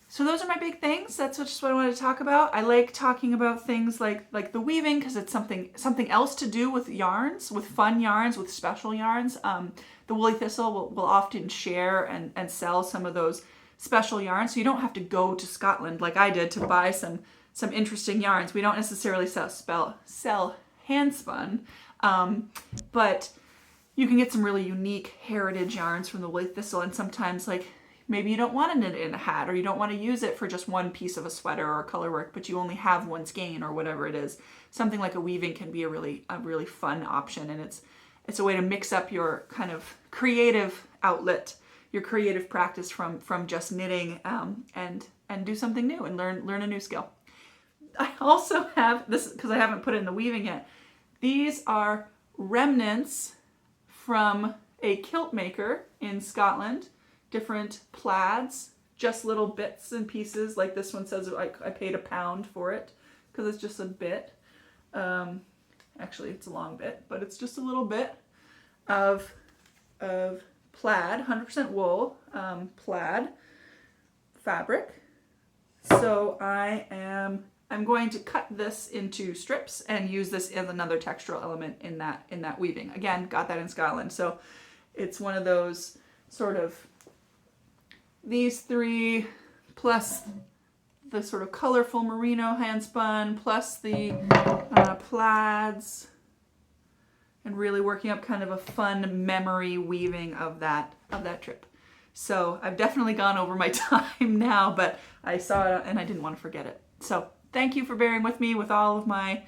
So those are my big things. That's just what I wanted to talk about. I like talking about things like the weaving because it's something else to do with yarns, with fun yarns, with special yarns. The Woolly Thistle will often share and sell some of those special yarns, so you don't have to go to Scotland like I did to buy some some interesting yarns. We don't necessarily sell hand spun, but you can get some really unique heritage yarns from the woolly thistle, and sometimes like maybe you don't want to knit it in a hat, or you don't want to use it for just one piece of a sweater or color work, but you only have one skein or whatever it is. Something like a weaving can be a really fun option, and it's a way to mix up your kind of creative outlet, your creative practice from just knitting, and do something new and learn a new skill. I also have this, because I haven't put it in the weaving yet. These are remnants from a kilt maker in Scotland. Different plaids, just little bits and pieces. Like this one says I paid £1 for it because it's just a bit. Actually, it's a long bit, but it's just a little bit of plaid, 100% wool, plaid fabric. So I'm going to cut this into strips and use this as another textural element in that weaving. Again, got that in Scotland. So it's one of those sort of these three plus the sort of colorful merino hand spun plus the plaids, and really working up kind of a fun memory weaving of that trip. So I've definitely gone over my time now, but I saw it and I didn't want to forget it. So thank you for bearing with me with all of my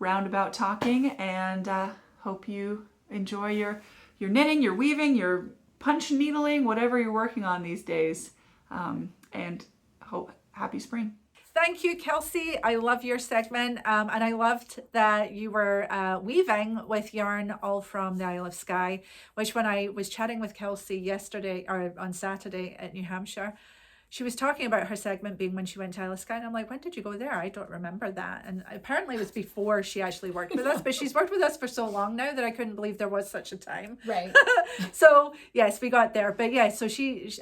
roundabout talking, and hope you enjoy your knitting, your weaving, your punch needling, whatever you're working on these days, and hope happy spring. Thank you, Kelsey. I love your segment, and I loved that you were weaving with yarn all from the Isle of Skye, which when I was chatting with Kelsey yesterday or on Saturday at New Hampshire, she was talking about her segment being when she went to Isle of Skye, and I'm like, when did you go there? I don't remember that. And apparently it was before she actually worked with us, but she's worked with us for so long now that I couldn't believe there was such a time. Right. So yes, we got there. But yeah, so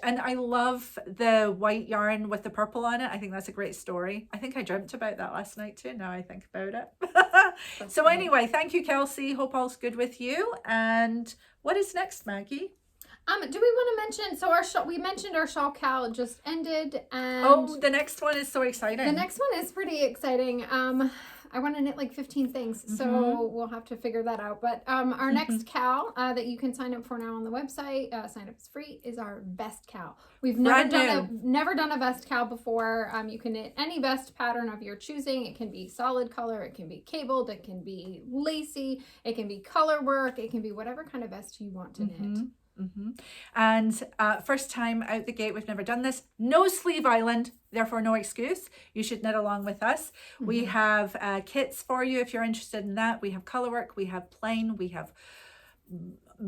and I love the white yarn with the purple on it. I think that's a great story. I think I dreamt about that last night too, now I think about it. So anyway, thank you, Kelsey. Hope all's good with you. And what is next, Maggie? Do we want to mention, so we mentioned our Shawl KAL just ended, and the next one is so exciting. The next one is pretty exciting. I want to knit like 15 things, so we'll have to figure that out. But our next KAL that you can sign up for now on the website, sign up is free, is our vest KAL. We've never done a vest KAL before. You can knit any vest pattern of your choosing. It can be solid color, it can be cabled, it can be lacy, it can be color work, it can be whatever kind of vest you want to knit. And first time out the gate, we've never done this. No sleeve island, therefore no excuse. You should knit along with us. We have kits for you if you're interested in that. We have color work, we have plain, we have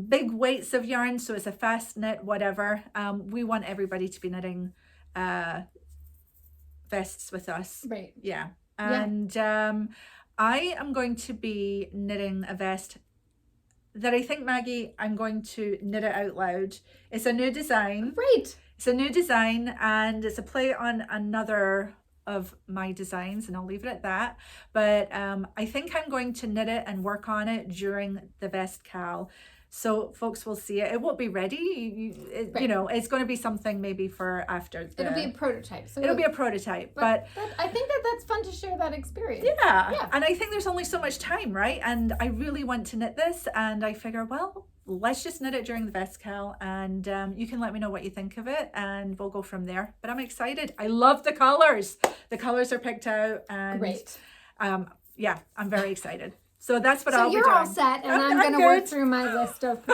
big weights of yarn, so it's a fast knit, whatever. We want everybody to be knitting vests with us. Right. Yeah. And I am going to be knitting a vest that I think, Maggie, I'm going to knit it out loud. It's a new design. Great. It's a new design, and it's a play on another of my designs, and I'll leave it at that. But I think I'm going to knit it and work on it during the vest KAL. So folks will see it. It won't be ready. You know, it's going to be something maybe for after. It'll be a prototype. So it'll be a prototype. But I think that's fun to share that experience. Yeah. And I think there's only so much time, right? And I really want to knit this. And I figure, well, let's just knit it during the vest KAL. And you can let me know what you think of it. And we'll go from there. But I'm excited. I love the colors. The colors are picked out. And great. Yeah, I'm very excited. So that's what I'll be doing. So you're all set, and I'm going to work through my list of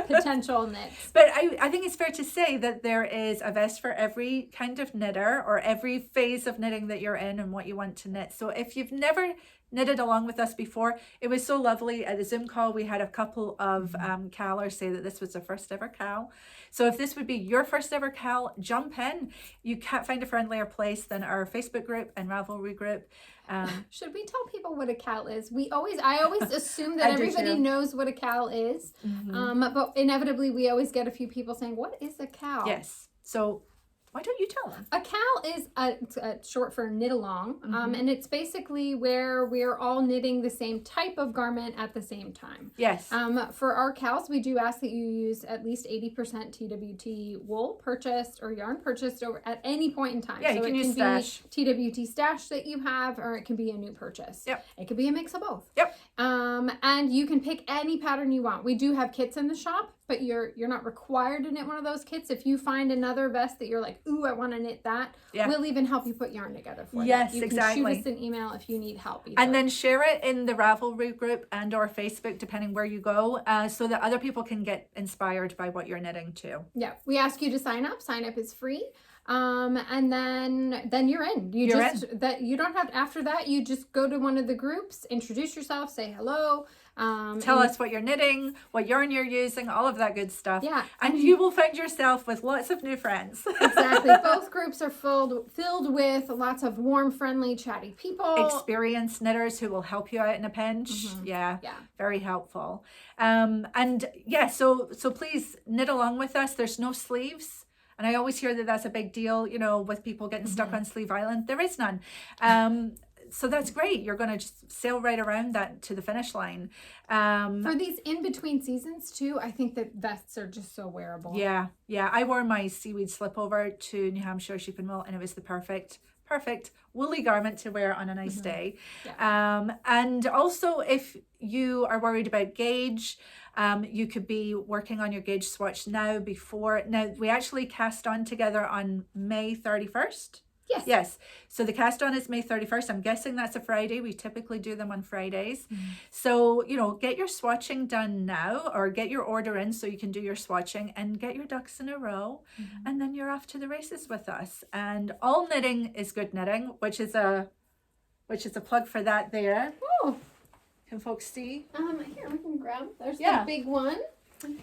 potential knits. But I think it's fair to say that there is a vest for every kind of knitter or every phase of knitting that you're in and what you want to knit. So if you've never knitted along with us before, it was so lovely. At the Zoom call, we had a couple of KALers say that this was their first ever KAL. So if this would be your first ever KAL, jump in. You can't find a friendlier place than our Facebook group and Ravelry group. Should we tell people what a KAL is? I always assume that everybody knows what a KAL is. Mm-hmm. But inevitably we always get a few people saying, what is a KAL? Yes. So Why don't you tell them? A KAL is it's short for knit along, and it's basically where we're all knitting the same type of garment at the same time. Yes. For our KALs, we do ask that you use at least 80% TWT wool purchased or yarn purchased at any point in time. Yeah, so you can it use can stash. be TWT stash that you have, or it can be a new purchase. Yep. It could be a mix of both. Yep. And you can pick any pattern you want. We do have kits in the shop, but you're not required to knit one of those kits. If you find another vest that you're like, ooh, I want to knit that, we'll even help you put yarn together for yes, that. You exactly. can shoot us an email if you need help either. And then share it in the Ravelry group and or Facebook, depending where you go, so that other people can get inspired by what you're knitting too. Yeah, we ask you to sign up. Sign up is free. And then you're in. You don't have, after that, you just go to one of the groups, introduce yourself, say hello. Tell us what you're knitting, what yarn you're using, all of that good stuff. Yeah. And you will find yourself with lots of new friends. Exactly. Both groups are filled with lots of warm, friendly, chatty people. Experienced knitters who will help you out in a pinch. Yeah. Very helpful. So please knit along with us. There's no sleeves. And I always hear that that's a big deal, with people getting stuck on Sleeve Island. There is none. So that's great. You're going to just sail right around that to the finish line. For these in-between seasons, too, I think that vests are just so wearable. Yeah. I wore my seaweed slip over to New Hampshire Sheep and Wool, and it was the perfect woolly garment to wear on a nice day. Yeah. And also, if you are worried about gauge, you could be working on your gauge swatch now. We actually cast on together on May 31st. Yes. So the cast on is May 31st. I'm guessing that's a Friday. We typically do them on Fridays. So, get your swatching done now, or get your order in so you can do your swatching and get your ducks in a row. And then you're off to the races with us. And all knitting is good knitting, which is a plug for that there. Oh. Can folks see? Here, we can grab. There's the big one.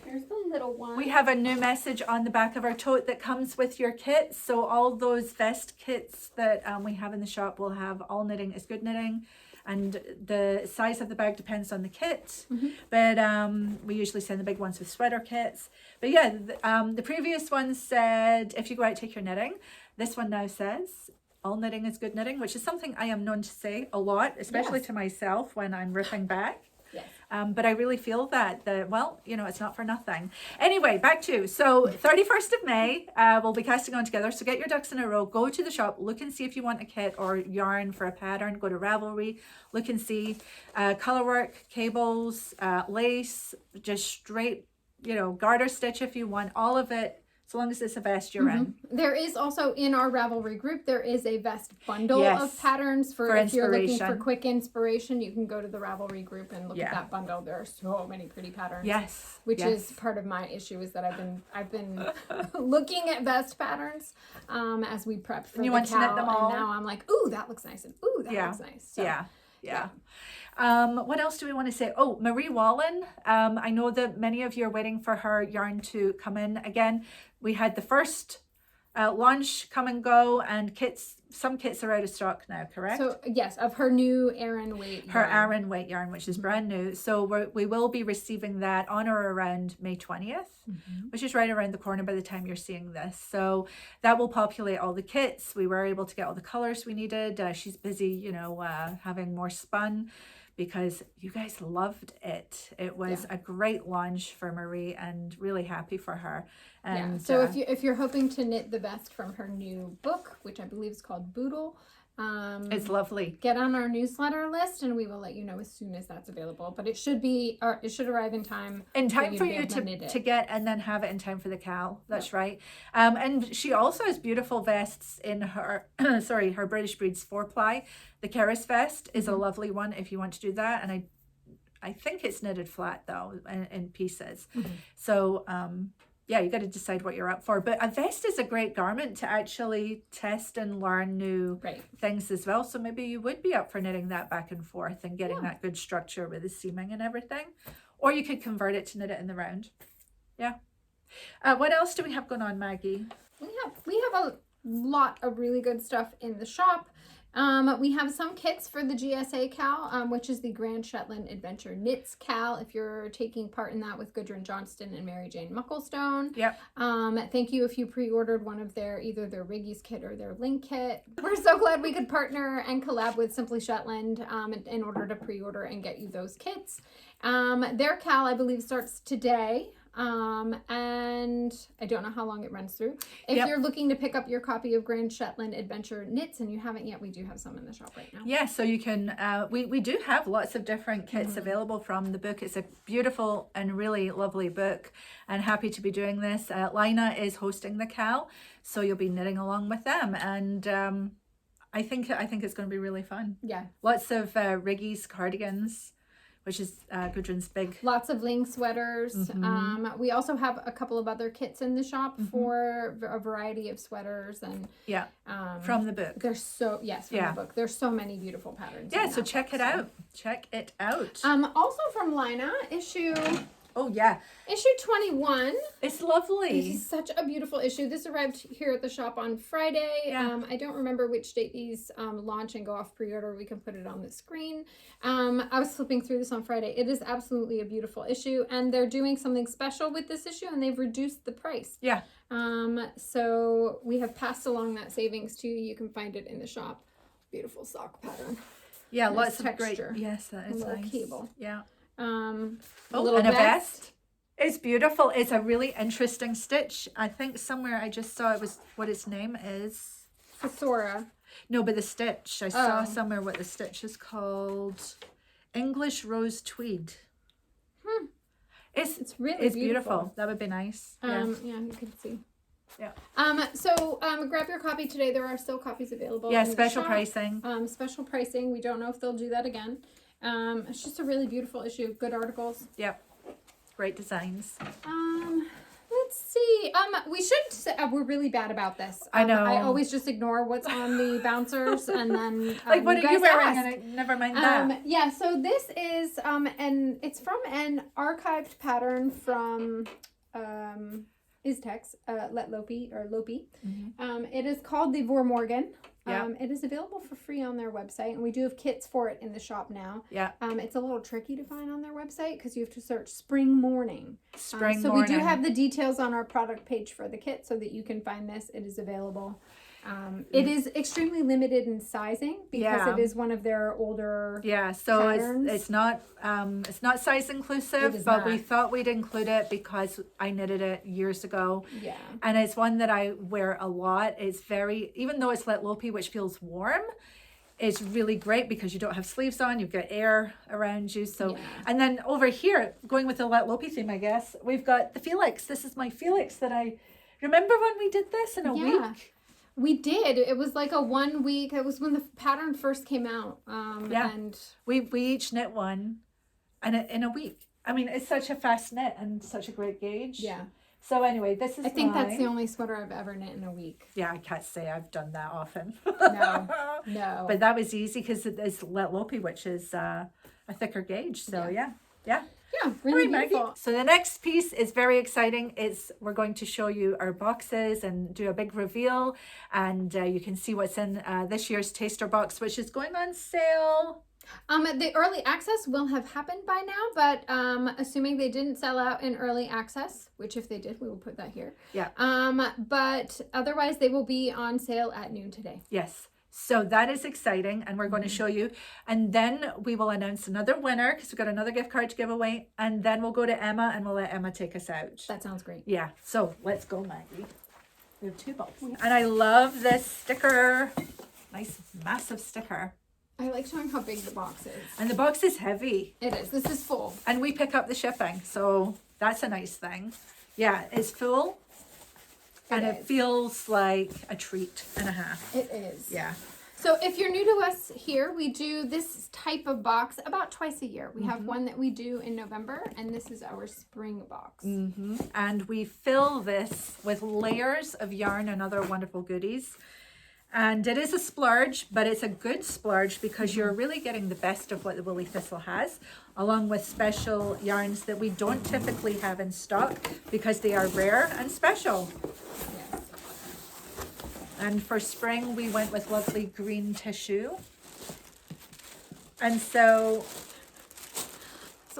Here's the little one. We have a new message on the back of our tote that comes with your kit. So all those vest kits that we have in the shop will have all knitting is good knitting. And the size of the bag depends on the kit. But we usually send the big ones with sweater kits. But yeah, the previous one said, if you go out, take your knitting. This one now says, all knitting is good knitting, which is something I am known to say a lot, especially to myself when I'm ripping back. Yes. But I really feel that it's not for nothing. Anyway, back to, so 31st of May, we'll be casting on together. So get your ducks in a row, go to the shop, look and see if you want a kit or yarn for a pattern, go to Ravelry, look and see color work, cables, lace, just straight, garter stitch if you want, all of it. So long as it's a vest you're in. There is also in our Ravelry group, there is a vest bundle of patterns for if you're looking for quick inspiration. You can go to the Ravelry group and look at that bundle. There are so many pretty patterns. Yes. Which is part of my issue is that I've been looking at vest patterns as we prepped for the KAL, and now I'm like, ooh, that looks nice, and ooh, that looks nice. So, yeah. What else do we want to say? Oh, Marie Wallen. I know that many of you are waiting for her yarn to come in again. We had the first launch come and go, and some kits are out of stock now, correct? So yes, of her new Aran weight yarn. Her Aran weight yarn, which is brand new. So we will be receiving that on or around May 20th, which is right around the corner by the time you're seeing this. So that will populate all the kits. We were able to get all the colors we needed. She's busy, having more spun, because you guys loved it. It was a great launch for Marie, and really happy for her. And so if you're hoping to knit the vest from her new book, which I believe is called Boodle, it's lovely. Get on our newsletter list, and we will let you know as soon as that's available. But it should arrive in time. In time for you to get, and then have it in time for the KAL. That's right. And she also has beautiful vests in her her British Breeds 4-ply. The Keris vest is a lovely one if you want to do that. And I think it's knitted flat though, in pieces. So you got to decide what you're up for. But a vest is a great garment to actually test and learn new things as well. So maybe you would be up for knitting that back and forth and getting that good structure with the seaming and everything. Or you could convert it to knit it in the round. Yeah. What else do we have going on, Maggie? We have a lot of really good stuff in the shop. We have some kits for the GSA KAL, which is the Grand Shetland Adventure Knits KAL, if you're taking part in that with Gudrun Johnston and Mary Jane Mucklestone. Yep. Thank you if you pre-ordered one of either their Riggies kit or their Link kit. We're so glad we could partner and collab with Simply Shetland in order to pre-order and get you those kits. Their KAL, I believe, starts today. And I don't know how long it runs through. If you're looking to pick up your copy of Grand Shetland Adventure Knits and you haven't yet, we do have some in the shop right now. Yeah, so you can, we do have lots of different kits available from the book. It's a beautiful and really lovely book, and happy to be doing this. Laine is hosting the KAL, so you'll be knitting along with them, and I think it's going to be really fun. Yeah. Lots of Riggies cardigans, which is Gudrun's big. Lots of Ling sweaters. We also have a couple of other kits in the shop for a variety of sweaters and from the book. There's from the book. There's so many beautiful patterns. Yeah, so check it out. Check it out. Also from Laine, issue 21. It's lovely. This is such a beautiful issue. This arrived here at the shop on Friday. I don't remember which date these launch and go off pre-order. We can put it on the screen. I was flipping through this on Friday. It is absolutely a beautiful issue, and they're doing something special with this issue, and they've reduced the price. Yeah. So we have passed along that savings to you. You can find it in the shop. Beautiful sock pattern. Yeah, nice lots texture. of great. Yes, that is a little nice. cable. Yeah. A little vest. It's beautiful. It's a really interesting stitch. I think somewhere I just saw it was what its name is. Fessora. No, but the stitch. I saw somewhere what the stitch is called. English Rose Tweed. It's really beautiful. That would be nice. Yeah, you can see. Yeah. So grab your copy today. There are still copies available. Yeah, in special the shop. Pricing. Special pricing. We don't know if they'll do that again. It's just a really beautiful issue. Good articles. Yep. Great designs. Let's see. We should say, we're really bad about this. I know. I always just ignore what's on the bouncers and then like what are you wearing? Ask. And never mind that. Yeah. So this is and it's from an archived pattern from Iztex, Let Lopi or Lopi. It is called the Vor Morgan. It is available for free on their website, and we do have kits for it in the shop now. Yeah. It's a little tricky to find on their website because you have to search Spring Morning. Spring so Morning. we do have the details on our product page for the kit so that you can find this. It is available. It is extremely limited in sizing because it is one of their older so patterns. it's not size inclusive, but we thought we'd include it because I knitted it years ago. Yeah. And it's one that I wear a lot. It's very, even though it's Let Lopi, which feels warm, it's really great because you don't have sleeves on, you've got air around you. So and then over here, going with the Let Lopi theme, I guess, we've got the Felix. This is my Felix that I remember when we did this in a week. We did. It was like a 1 week. It was when the pattern first came out. And we each knit one, and in a week. I mean, it's such a fast knit and such a great gauge. Yeah. So anyway, this is. I think that's the only sweater I've ever knit in a week. Yeah, I can't say I've done that often. No. But that was easy because it is Let Lopi, which is a thicker gauge. So yeah. Yeah, really beautiful. Maggie. So the next piece is very exciting. We're going to show you our boxes and do a big reveal, and you can see what's in this year's taster box, which is going on sale. The early access will have happened by now, but assuming they didn't sell out in early access, which if they did, we will put that here. Yeah. But otherwise, they will be on sale at noon today. Yes. So that is exciting, and we're going to show you, and then we will announce another winner because we've got another gift card to give away, and then we'll go to Emma and we'll let Emma take us out. That sounds great. Yeah, so let's go, Maggie. We have 2 boxes, and I love this sticker. Nice massive sticker. I like showing how big the box is. And the box is heavy. It is. This is full. And we pick up the shipping, so that's a nice thing. Yeah, it's full. And it feels like a treat and a half. It is. Yeah. So if you're new to us here, we do this type of box about twice a year. We have one that we do in November, and this is our spring box. And we fill this with layers of yarn and other wonderful goodies. And it is a splurge, but it's a good splurge because you're really getting the best of what the Woolly Thistle has, along with special yarns that we don't typically have in stock because they are rare and special. And for spring, we went with lovely green tissue. And so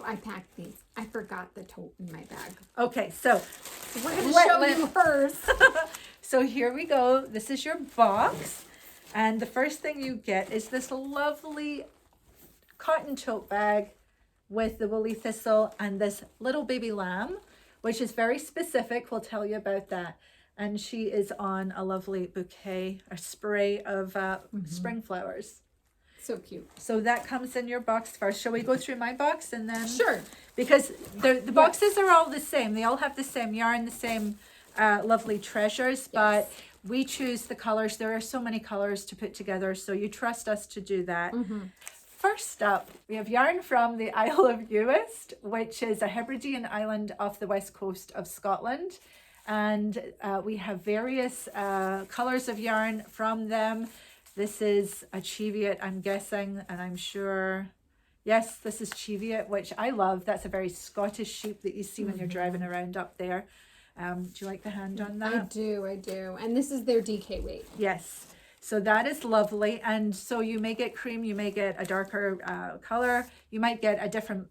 I packed these. I forgot the tote in my bag. Okay, so we're going to show you hers. So here we go. This is your box. And the first thing you get is this lovely cotton tote bag with the woolly thistle and this little baby lamb, which is very specific. We'll tell you about that. And she is on a lovely bouquet, a spray of spring flowers. So cute. So that comes in your box first. Shall we go through my box and then? Sure. Because the boxes are all the same. They all have the same yarn, the same lovely treasures, but we choose the colors. There are so many colors to put together, so you trust us to do that. First up, we have yarn from the Isle of Uist, which is a Hebridean island off the west coast of Scotland. And we have various colors of yarn from them. This is a cheviot, I'm guessing, and I'm sure, yes, this is cheviot, which I love. That's a very Scottish sheep that you see when you're driving around up there. Do you like the hand on that? I do. And this is their DK weight. Yes. So that is lovely. And so you may get cream, you may get a darker color, you might get a different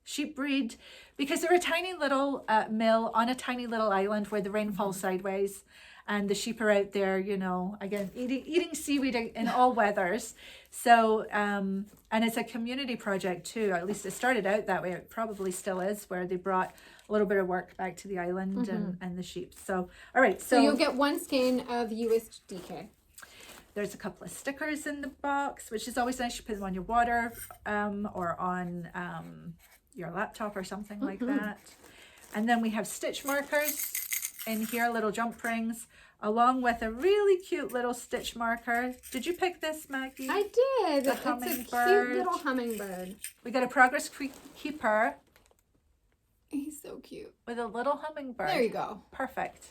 sheep breed, because they're a tiny little mill on a tiny little island where the rain falls sideways. And the sheep are out there, you know, again, eating seaweed in all weathers. So, and it's a community project too. At least it started out that way. It probably still is, where they brought a little bit of work back to the island and the sheep. So, all right. So you'll get one skein of Uist DK. There's a couple of stickers in the box, which is always nice. You put them on your water or on your laptop or something like that. And then we have stitch markers in here, little jump rings, along with a really cute little stitch marker. Did you pick this, Maggie? I did. The it's hummingbird. a cute little hummingbird. We got a progress keeper. He's so cute. With a little hummingbird. There you go. Perfect.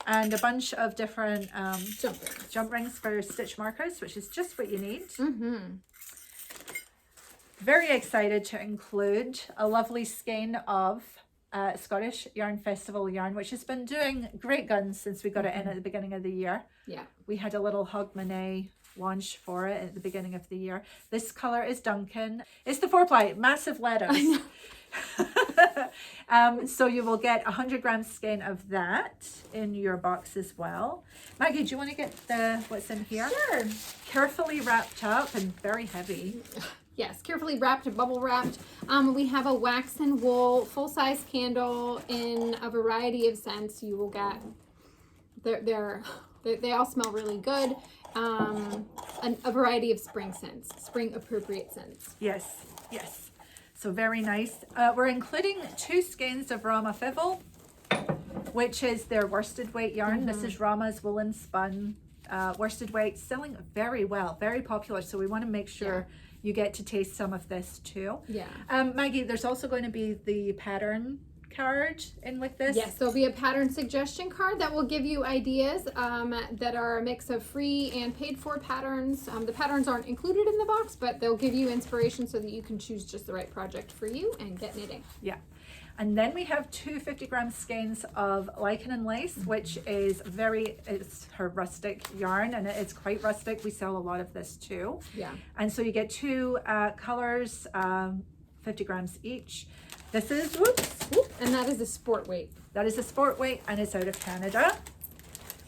And a bunch of different jump rings for stitch markers, which is just what you need. Very excited to include a lovely skein of Scottish Yarn Festival yarn, which has been doing great guns since we got it in at the beginning of the year. Yeah. We had a little Hogmanay launch for it at the beginning of the year. This color is Duncan. It's the 4-ply, massive letters. So you will get 100 grams skein of that in your box as well. Maggie, do you want to get what's in here? Sure. Carefully wrapped up and very heavy. Yes, carefully wrapped and bubble wrapped. We have a wax and wool full-size candle in a variety of scents. You will get, they all smell really good. A variety of spring scents, spring appropriate scents. Yes, yes. So very nice. We're including 2 skeins of Rama Fivel, which is their worsted weight yarn. This is Rama's woolen spun worsted weight, selling very well, very popular. So we want to make sure you get to taste some of this too. Yeah. Maggie, there's also going to be the pattern card in with this. Yes, there'll be a pattern suggestion card that will give you ideas that are a mix of free and paid for patterns. The patterns aren't included in the box, but they'll give you inspiration so that you can choose just the right project for you and get knitting. Yeah. And then we have 2 50-gram skeins of lichen and lace, which is it's her rustic yarn, and it's quite rustic. We sell a lot of this too. Yeah. And so you get 2 colors, 50 grams each. This is, and that is a sport weight. That is a sport weight, and it's out of Canada.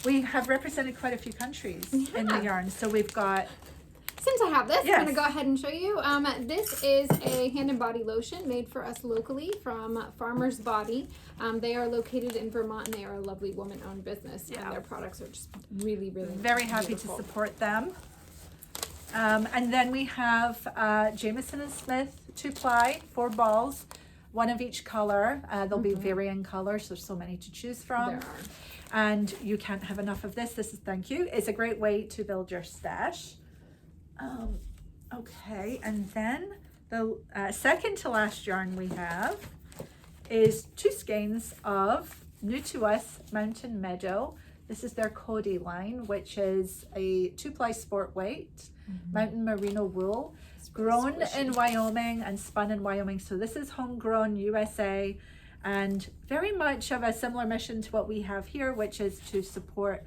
We have represented quite a few countries in the yarn. So we've got, since I have this, I'm going to go ahead and show you. This is a hand and body lotion made for us locally from Farmer's Body. They are located in Vermont, and they are a lovely woman-owned business. Yeah. And their products are just really, really very happy to support them. And then we have Jamieson and Smith 2-ply, 4 balls, 1 of each color. There'll be varying colors. There's so many to choose from. There are. And you can't have enough of this. This is, thank you. It's a great way to build your stash. Okay, and then the second to last yarn we have is 2 skeins of new to us Mountain Meadow. This is their Cody line, which is a 2-ply sport weight mountain merino wool, grown in Wyoming and spun in Wyoming. So this is homegrown USA, and very much of a similar mission to what we have here, which is to support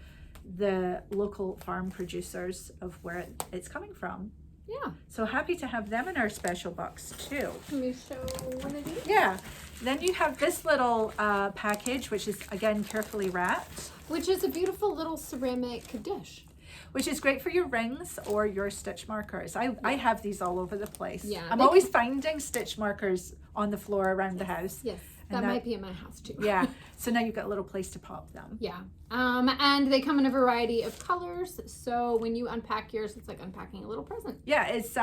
the local farm producers of where it's coming from. Yeah. So happy to have them in our special box too. Let me show one of these. Yeah. Then you have this little package, which is again carefully wrapped. Which is a beautiful little ceramic dish. Which is great for your rings or your stitch markers. I have these all over the place. Yeah. I'm always finding stitch markers on the floor around the house. Yes. That might be in my house too. Yeah. So now you've got a little place to pop them. Yeah. And they come in a variety of colors. So when you unpack yours, it's like unpacking a little present. Yeah, it's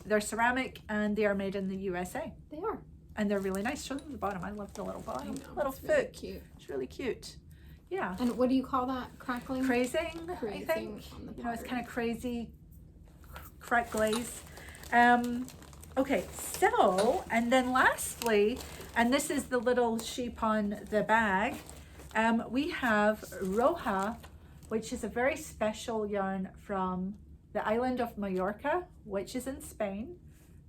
they're ceramic and they are made in the USA. They are. And they're really nice. Show them the bottom. I love the little bottom. I know, little it's foot. really cute. It's really cute. Yeah. And what do you call that? Crackling? Crazing, I Crazing think. on the You know, it's pottery. kind of crazy crack glaze. Okay, so, and then lastly, and this is the little sheep on the bag, we have Roja, which is a very special yarn from the island of Mallorca, which is in Spain.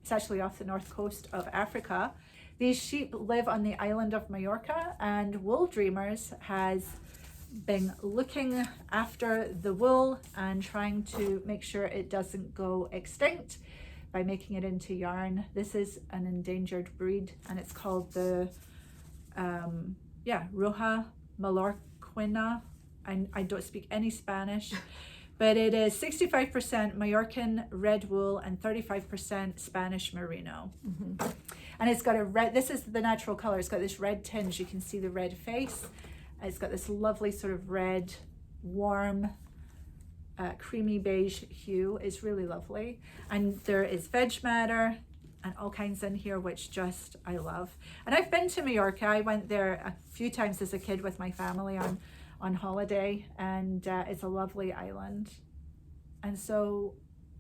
It's actually off the north coast of Africa. These sheep live on the island of Mallorca, and Wool Dreamers has been looking after the wool and trying to make sure it doesn't go extinct by making it into yarn. This is an endangered breed, and it's called the Roja Mallorquina. I don't speak any Spanish, but it is 65% Mallorcan red wool and 35% Spanish merino. Mm-hmm. And it's got a red, this is the natural color, it's got this red tinge, you can see the red face. It's got this lovely sort of red, warm, creamy beige hue. It's really lovely. And there is veg matter and all kinds in here, which just I love. And I've been to Mallorca. I went there a few times as a kid with my family on holiday, and it's a lovely island. And so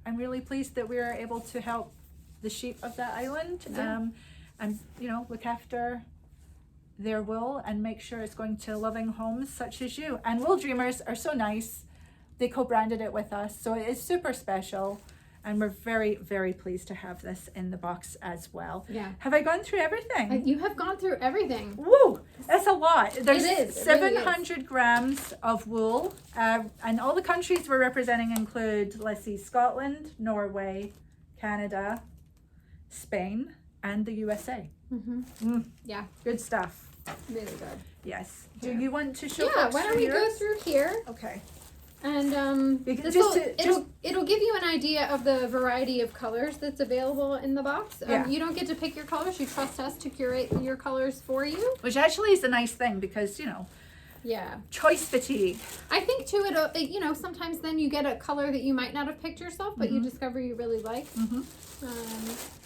I'm really pleased that we are able to help the sheep of that island, and you know, look after their wool and make sure it's going to loving homes such as you. And Wool Dreamers are so nice. They co-branded it with us, so it is super special, and we're very, very pleased to have this in the box as well. Yeah. Have I gone through everything? You have gone through everything. Woo! That's a lot. There's It is. It 700 really is. grams of wool, and all the countries we're representing include, let's see, Scotland, Norway, Canada, Spain, and the USA. Mm-hmm. Yeah. Good stuff. Really good. Yes. Yeah. Do you want to show? Yeah, why don't we go through here? Okay. And it'll give you an idea of the variety of colors that's available in the box. Yeah. You don't get to pick your colors. You trust us to curate your colors for you. Which actually is a nice thing because, you know, Yeah. choice fatigue. I think too, you know, sometimes then you get a color that you might not have picked yourself, but you discover you really like.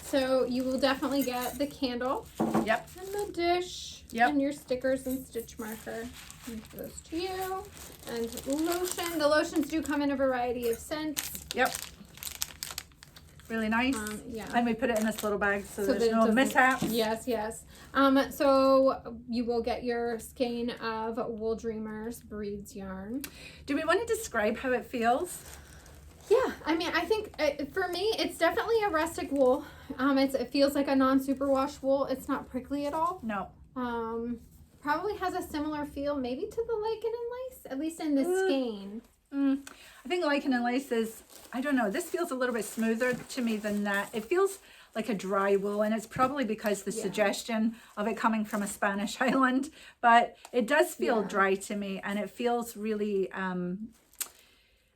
So you will definitely get the candle. Yep. And the dish. Yep. And your stickers and stitch marker. And those to you. And lotion. The lotions do come in a variety of scents. Yep. Really nice. Yeah. And we put it in this little bag so that there's it no doesn't- mishaps. Yes, yes. So you will get your skein of Wool Dreamers Breeds yarn. Do we want to describe how it feels? Yeah, I mean, I think for me, it's definitely a rustic wool. It feels like a non-superwash wool. It's not prickly at all. No. Probably has a similar feel, maybe to the lichen and lace, at least in the skein. I think lichen and lace is, I don't know, this feels a little bit smoother to me than that. It feels like a dry wool, and it's probably because the suggestion of it coming from a Spanish island, but it does feel dry to me, and it feels really,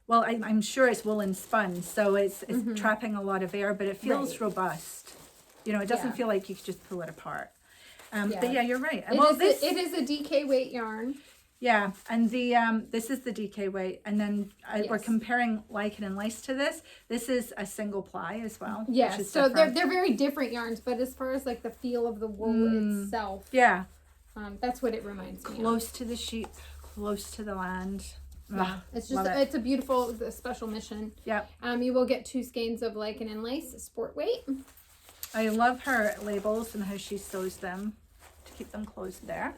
well, I'm sure it's woolen spun, so it's trapping a lot of air, but it feels robust. You know, it doesn't feel like you could just pull it apart. But yeah, you're right. It is a DK weight yarn. Yeah, and the this is the DK weight, and then we're comparing lichen and lace to this. This is a single ply as well. Yeah, which is so different. they're very different yarns, but as far as like the feel of the wool itself, yeah, that's what it reminds me of. close to the sheep, close to the land. Yeah, it's just it's a beautiful special mission. Yeah. You will get 2 skeins of lichen and lace, sport weight. I love her labels and how she sews them to keep them closed there.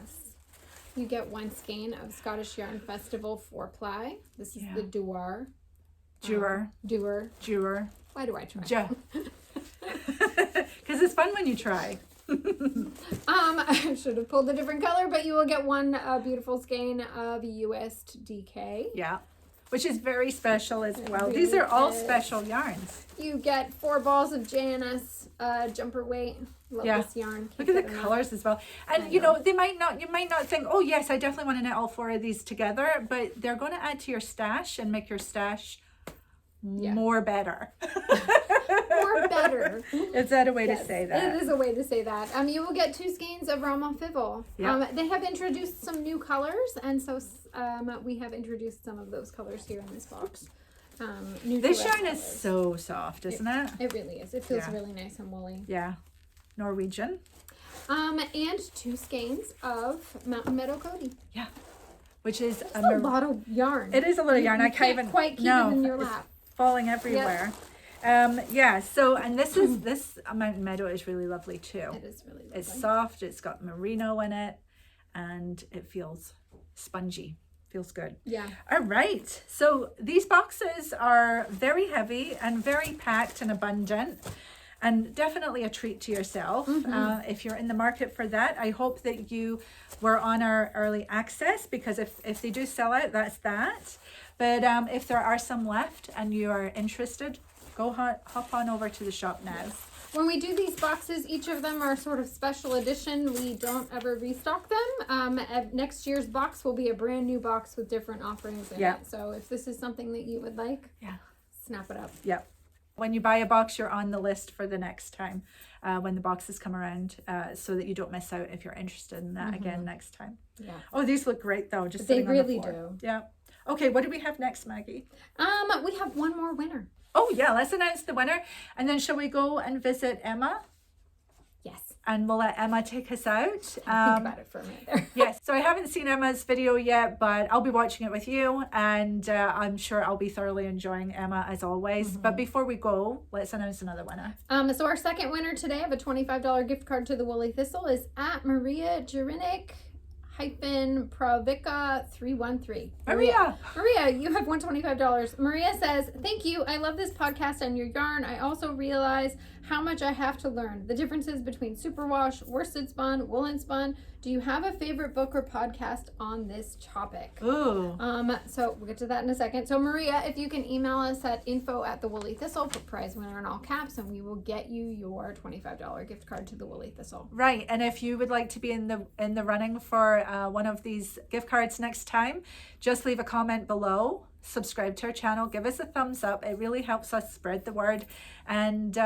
You get 1 skein of Scottish Yarn Festival 4-ply. This is the Davaar. Dewar. Why do I try? Because it's fun when you try. I should have pulled a different color, but you will get 1 beautiful skein of US DK. Yeah. which is very special as well. Really These are all is. special yarns. You get 4 balls of JNS jumper weight. Love this yarn. Look at the colors as well. And you know, you might not think, oh yes, I definitely want to knit all 4 of these together, but they're going to add to your stash and make your stash more better. More better. Is that a way to say that? It is a way to say that. You will get 2 skeins of Rambler Fivel. They have introduced some new colors, and so we have introduced some of those colors here in this box. This yarn is so soft, isn't it? It really is. It feels really nice and woolly. Yeah. Norwegian. And 2 skeins of Mountain Meadow Cody. Yeah. Which is a lot of yarn. It is a lot of yarn. I can't even quite keep it in your lap. Falling everywhere. Yep. So, and this Mountain Meadow is really lovely too. It is really lovely. It's soft, it's got merino in it, and it feels spongy. Feels good. Yeah. All right. So these boxes are very heavy and very packed and abundant, and definitely a treat to yourself. If you're in the market for that, I hope that you were on our early access, because if they do sell out, that's that. But if there are some left and you are interested, go hop on over to the shop now. Yes. When we do these boxes, each of them are sort of special edition. We don't ever restock them. Next year's box will be a brand new box with different offerings in it. So if this is something that you would like, snap it up. Yep. When you buy a box, you're on the list for the next time when the boxes come around, so that you don't miss out if you're interested in that again next time. Yeah. Oh, these look great though. Just they really on the floor. do. Yeah. Okay, what do we have next, Maggie? We have one more winner. Oh yeah, let's announce the winner, and then shall we go and visit Emma? Yes. And we'll let Emma take us out. Think about it for a minute there. Yes. So I haven't seen Emma's video yet, but I'll be watching it with you, and I'm sure I'll be thoroughly enjoying Emma as always. But before we go, let's announce another winner. So our second winner today of a $25 gift card to the Woolly Thistle is at Maria Jurinik Pravica 313. Maria, you have won $25. Maria says, thank you. I love this podcast and your yarn. I also realize how much I have to learn. The differences between superwash, worsted spun, woolen spun. Do you have a favorite book or podcast on this topic? Ooh. So we'll get to that in a second. So Maria, if you can email us at info@thewoollythistle, put prize winner in all caps, and we will get you your $25 gift card to the Woolly Thistle. Right. And if you would like to be in the running for one of these gift cards next time, just leave a comment below. Subscribe to our channel, give us a thumbs up. It really helps us spread the word, and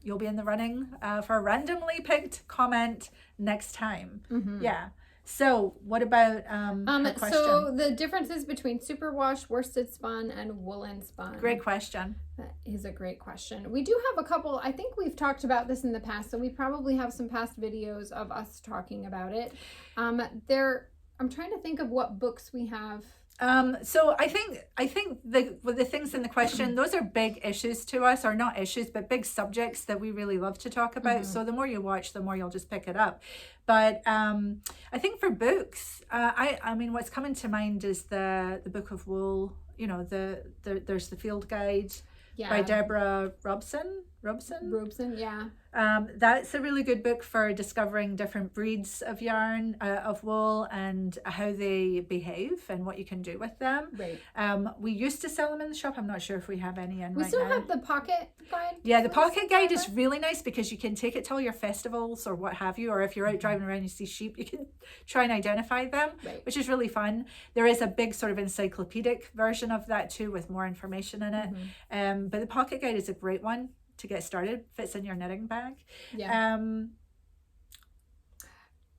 you'll be in the running for a randomly picked comment next time. Yeah. So what about a question? So the differences between superwash, worsted spun, and woolen spun. Great question. That is a great question. We do have a couple. I think we've talked about this in the past, so we probably have some past videos of us talking about it. I'm trying to think of what books we have. So I think the things in the question, those are big issues to us, or not issues, but big subjects that we really love to talk about. So the more you watch, the more you'll just pick it up. But I think for books, I mean, what's coming to mind is the Book of Wool. You know, there's the Field Guide by Deborah Robson. Yeah. That's a really good book for discovering different breeds of yarn, of wool, and how they behave and what you can do with them. Right. We used to sell them in the shop. I'm not sure if we have any in right now. We still have the pocket guide. Yeah, the pocket guide is really nice because you can take it to all your festivals or what have you, or if you're out driving around and you see sheep, you can try and identify them, which is really fun. There is a big sort of encyclopedic version of that too, with more information in it. But the pocket guide is a great one to get started. Fits in your knitting bag. Yeah.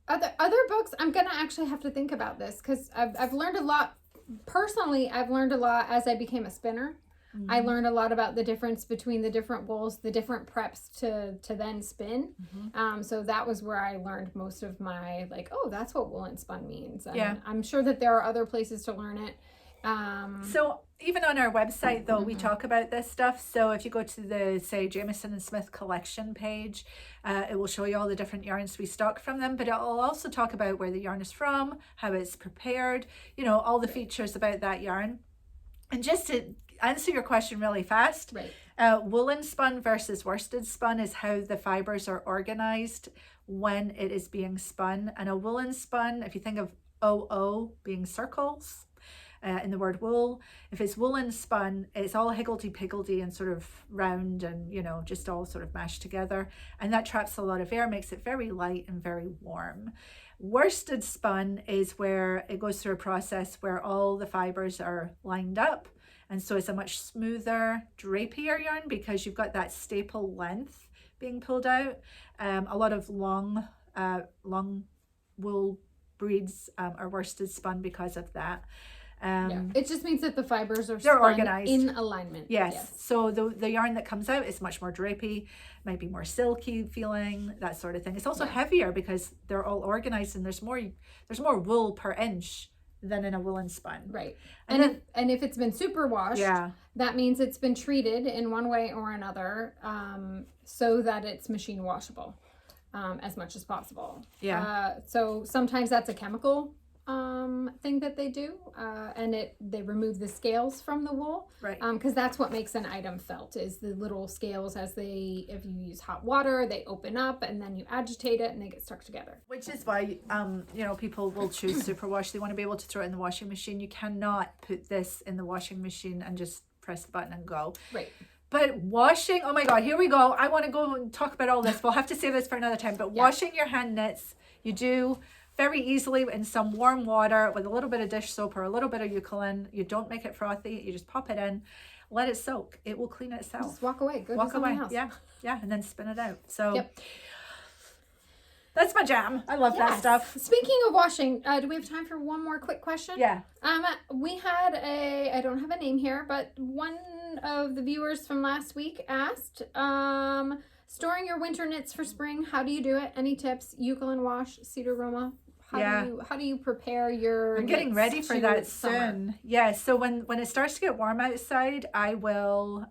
Other books, I'm gonna actually have to think about this, because I've learned a lot. Personally, I've learned a lot as I became a spinner. I learned a lot about the difference between the different wools, the different preps to then spin. So that was where I learned most of my, like, oh, that's what woolen spun means. And I'm sure that there are other places to learn it. So even on our website though, we talk about this stuff. So if you go to the, say, Jamieson and Smith collection page, it will show you all the different yarns we stock from them, but it will also talk about where the yarn is from, how it's prepared, you know, all the features about that yarn. And just to answer your question really fast, woolen spun versus worsted spun is how the fibers are organized when it is being spun. And a woolen spun, if you think of OO being circles, in the word wool. If it's woolen spun, it's all higgledy-piggledy and sort of round and, you know, just all sort of mashed together. And that traps a lot of air, makes it very light and very warm. Worsted spun is where it goes through a process where all the fibers are lined up. And so it's a much smoother, drapier yarn because you've got that staple length being pulled out. A lot of long wool breeds are worsted spun because of that. It just means that the fibers are they're organized in alignment. Yes. So the yarn that comes out is much more drapey, might be more silky feeling, that sort of thing. It's also heavier because they're all organized and there's more wool per inch than in a woolen spun. Right. And if it's been super washed, that means it's been treated in one way or another, so that it's machine washable as much as possible. Yeah. So sometimes that's a chemical thing that they do, and they remove the scales from the wool, right? Because that's what makes an item felt, is the little scales. If you use hot water, they open up and then you agitate it and they get stuck together. Which is why you know, people will choose superwash. They want to be able to throw it in the washing machine. You cannot put this in the washing machine and just press the button and go. Right. But washing, oh my God, here we go. I want to go and talk about all this. We'll have to save this for another time. But washing your hand knits, you do very easily in some warm water with a little bit of dish soap or a little bit of eucalyptus. You don't make it frothy. You just pop it in, let it soak. It will clean itself. Just walk away. Go walk to someone away. else. Yeah, and then spin it out. So that's my jam. I love that stuff. Speaking of washing, do we have time for one more quick question? Yeah. We had I don't have a name here, but one of the viewers from last week asked, storing your winter knits for spring, how do you do it? Any tips? Eucalyptus wash, cedar Roma. How do you prepare your I'm getting ready for that summer? soon. Yeah, so when it starts to get warm outside, I will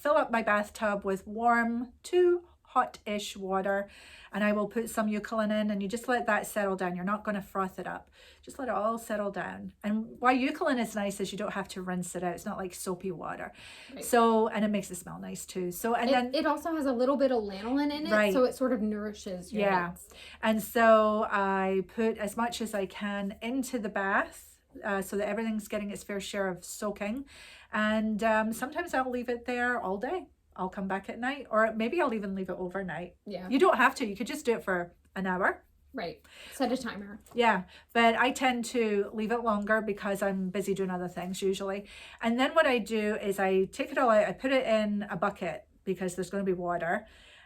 fill up my bathtub with warm to hot-ish water, and I will put some eucalyptus in, and you just let that settle down. You're not going to froth it up. Just let it all settle down. And why eucalyptus is nice is you don't have to rinse it out. It's not like soapy water. Right. So, and it makes it smell nice too. So, and then it also has a little bit of lanolin in it, so it sort of nourishes your knits. And so I put as much as I can into the bath so that everything's getting its fair share of soaking. And sometimes I'll leave it there all day. I'll come back at night, or maybe I'll even leave it overnight. Yeah. You don't have to. You could just do it for an hour. Right. Set a timer. Yeah. But I tend to leave it longer because I'm busy doing other things usually. And then what I do is I take it all out. I put it in a bucket because there's going to be water.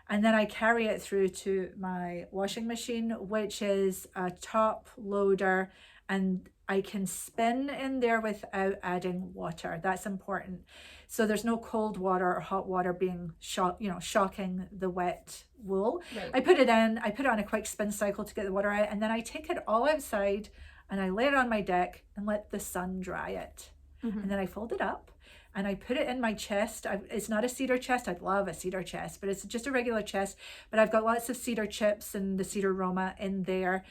And then I carry it through to my washing machine, which is a top loader. And I can spin in there without adding water. That's important. So there's no cold water or hot water being shocking the wet wool. Right. I put it on a quick spin cycle to get the water out, and then I take it all outside and I lay it on my deck and let the sun dry it. Mm-hmm. And then I fold it up and I put it in my chest. It's not a cedar chest. I'd love a cedar chest, but it's just a regular chest. But I've got lots of cedar chips and the cedar Roma in there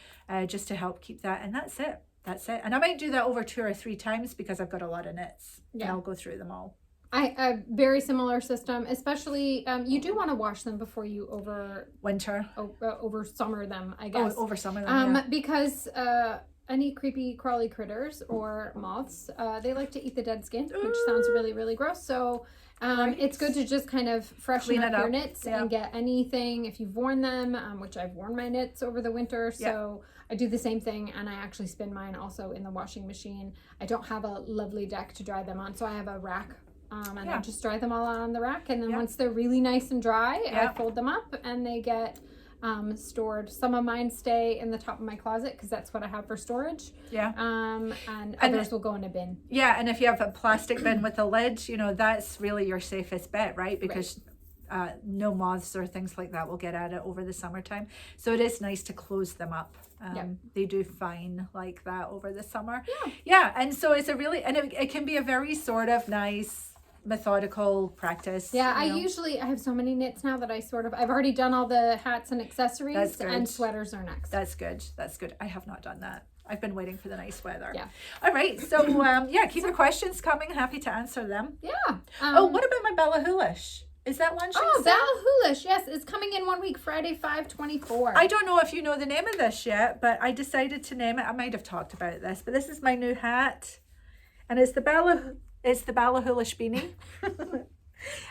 just to help keep that. And that's it. That's it. And I might do that over 2 or 3 times because I've got a lot of knits. Yeah. And I'll go through them all. I a very similar system, especially you do want to wash them before you over summer them, I guess. Oh, over summer them, because any creepy crawly critters or moths, they like to eat the dead skin, which sounds really, really gross. So it's good to just kind of freshen up your knits and get anything, if you've worn them, which I've worn my knits over the winter. So I do the same thing, and I actually spin mine also in the washing machine. I don't have a lovely deck to dry them on, so I have a rack. I just dry them all out on the rack, and then once they're really nice and dry, I fold them up and they get stored. Some of mine stay in the top of my closet because that's what I have for storage. Yeah. And others will go in a bin. Yeah, and if you have a plastic bin with a lid, that's really your safest bet, right? Because no moths or things like that will get at it over the summertime. So it is nice to close them up. They do fine like that over the summer. Yeah, and so it's it can be a very sort of nice methodical practice. Yeah, I have so many knits now that I've already done all the hats and accessories, and sweaters are next. That's good. I have not done that. I've been waiting for the nice weather. Yeah. All right. So keep your questions coming. Happy to answer them. Yeah. What about my Bella Hoolish? Is that launching? Oh, Bella Hoolish. Yes, it's coming in 1 week, Friday, 5/24. I don't know if you know the name of this yet, but I decided to name it. I might have talked about this, but this is my new hat. And it's the Bella Hoolish beanie.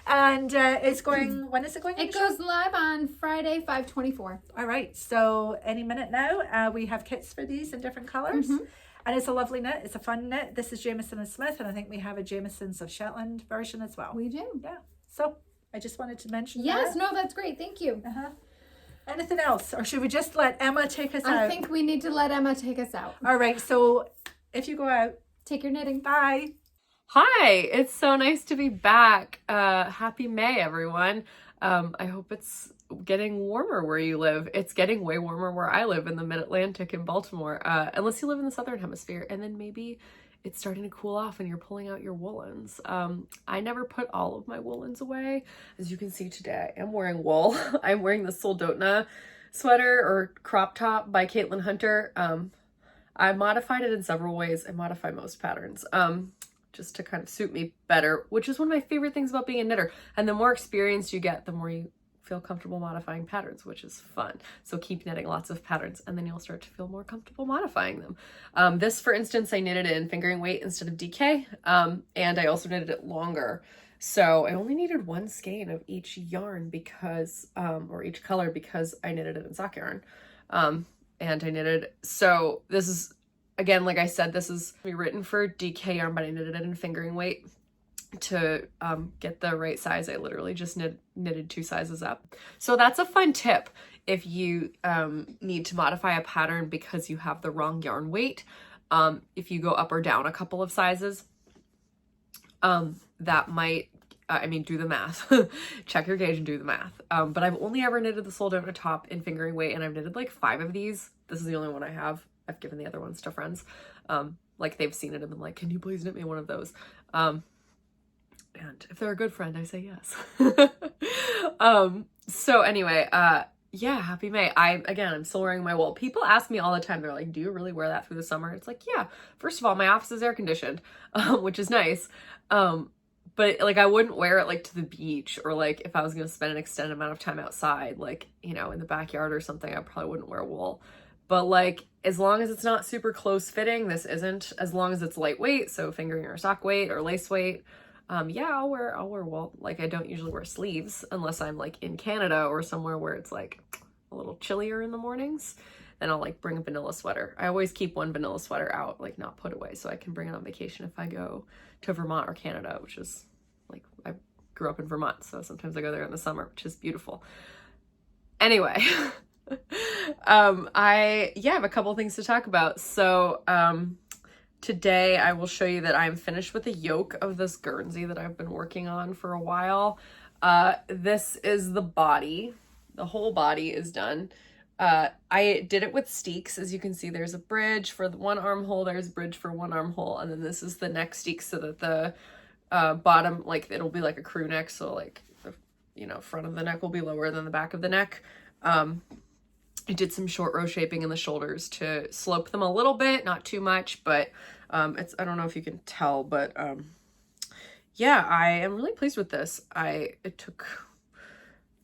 And it's going, when is it going? It goes live on Friday, 5/24. All right. So any minute now, we have kits for these in different colors. And it's a lovely knit. It's a fun knit. This is Jamieson and Smith. And I think we have a Jamieson's of Shetland version as well. We do. Yeah. So I just wanted to mention that. Yes, no, that's great. Thank you. Anything else? Or should we just let Emma take us out? I think we need to let Emma take us out. All right. So if you go out, take your knitting. Bye. Hi, it's so nice to be back. Happy May, everyone. I hope it's getting warmer where you live. It's getting way warmer where I live in the mid-Atlantic in Baltimore, unless you live in the Southern Hemisphere, and then maybe it's starting to cool off and you're pulling out your woolens. I never put all of my woolens away. As you can see today, I am wearing wool. I'm wearing the Soldotna sweater or crop top by Caitlin Hunter. I modified it in several ways. I modify most patterns. Just to kind of suit me better, which is one of my favorite things about being a knitter. And the more experience you get, the more you feel comfortable modifying patterns, which is fun. So keep knitting lots of patterns and then you'll start to feel more comfortable modifying them. This, for instance, I knitted it in fingering weight instead of DK, and I also knitted it longer. So I only needed one skein of each yarn because, or each color, because I knitted it in sock yarn. And I knitted, so this is, again, like I said, this is written for DK yarn, but I knitted it in fingering weight to get the right size. I literally just knitted 2 sizes up. So that's a fun tip if you need to modify a pattern because you have the wrong yarn weight. If you go up or down a couple of sizes, that might, do the math. Check your gauge and do the math. But I've only ever knitted the Soldotna top in fingering weight, and I've knitted like 5 of these. This is the only one I have. I've given the other ones to friends. Like they've seen it and been like, can you please knit me one of those? And if they're a good friend, I say yes. So anyway, yeah, happy May. I'm still wearing my wool. People ask me all the time, they're like, do you really wear that through the summer? It's like, yeah, first of all, my office is air conditioned, which is nice. But like, I wouldn't wear it like to the beach, or like if I was going to spend an extended amount of time outside, like, in the backyard or something, I probably wouldn't wear wool. But like, as long as it's not super close fitting, this isn't, as long as it's lightweight, so fingering or sock weight or lace weight, yeah, I'll wear wool. Like, I don't usually wear sleeves unless I'm like in Canada or somewhere where it's like a little chillier in the mornings. Then I'll like bring a vanilla sweater. I always keep one vanilla sweater out, like not put away, so I can bring it on vacation if I go to Vermont or Canada, which is like, I grew up in Vermont, so sometimes I go there in the summer, which is beautiful. Anyway. I have a couple things to talk about. So today I will show you that I'm finished with the yoke of this Guernsey that I've been working on for a while. This is the body. The whole body is done. I did it with steeks. As you can see, there's a bridge for the one armhole, there's a bridge for one armhole, and then this is the neck steek so that the bottom, like, it'll be like a crew neck, so like the front of the neck will be lower than the back of the neck. I did some short row shaping in the shoulders to slope them a little bit, not too much, but I don't know if you can tell, but yeah, I am really pleased with this. It took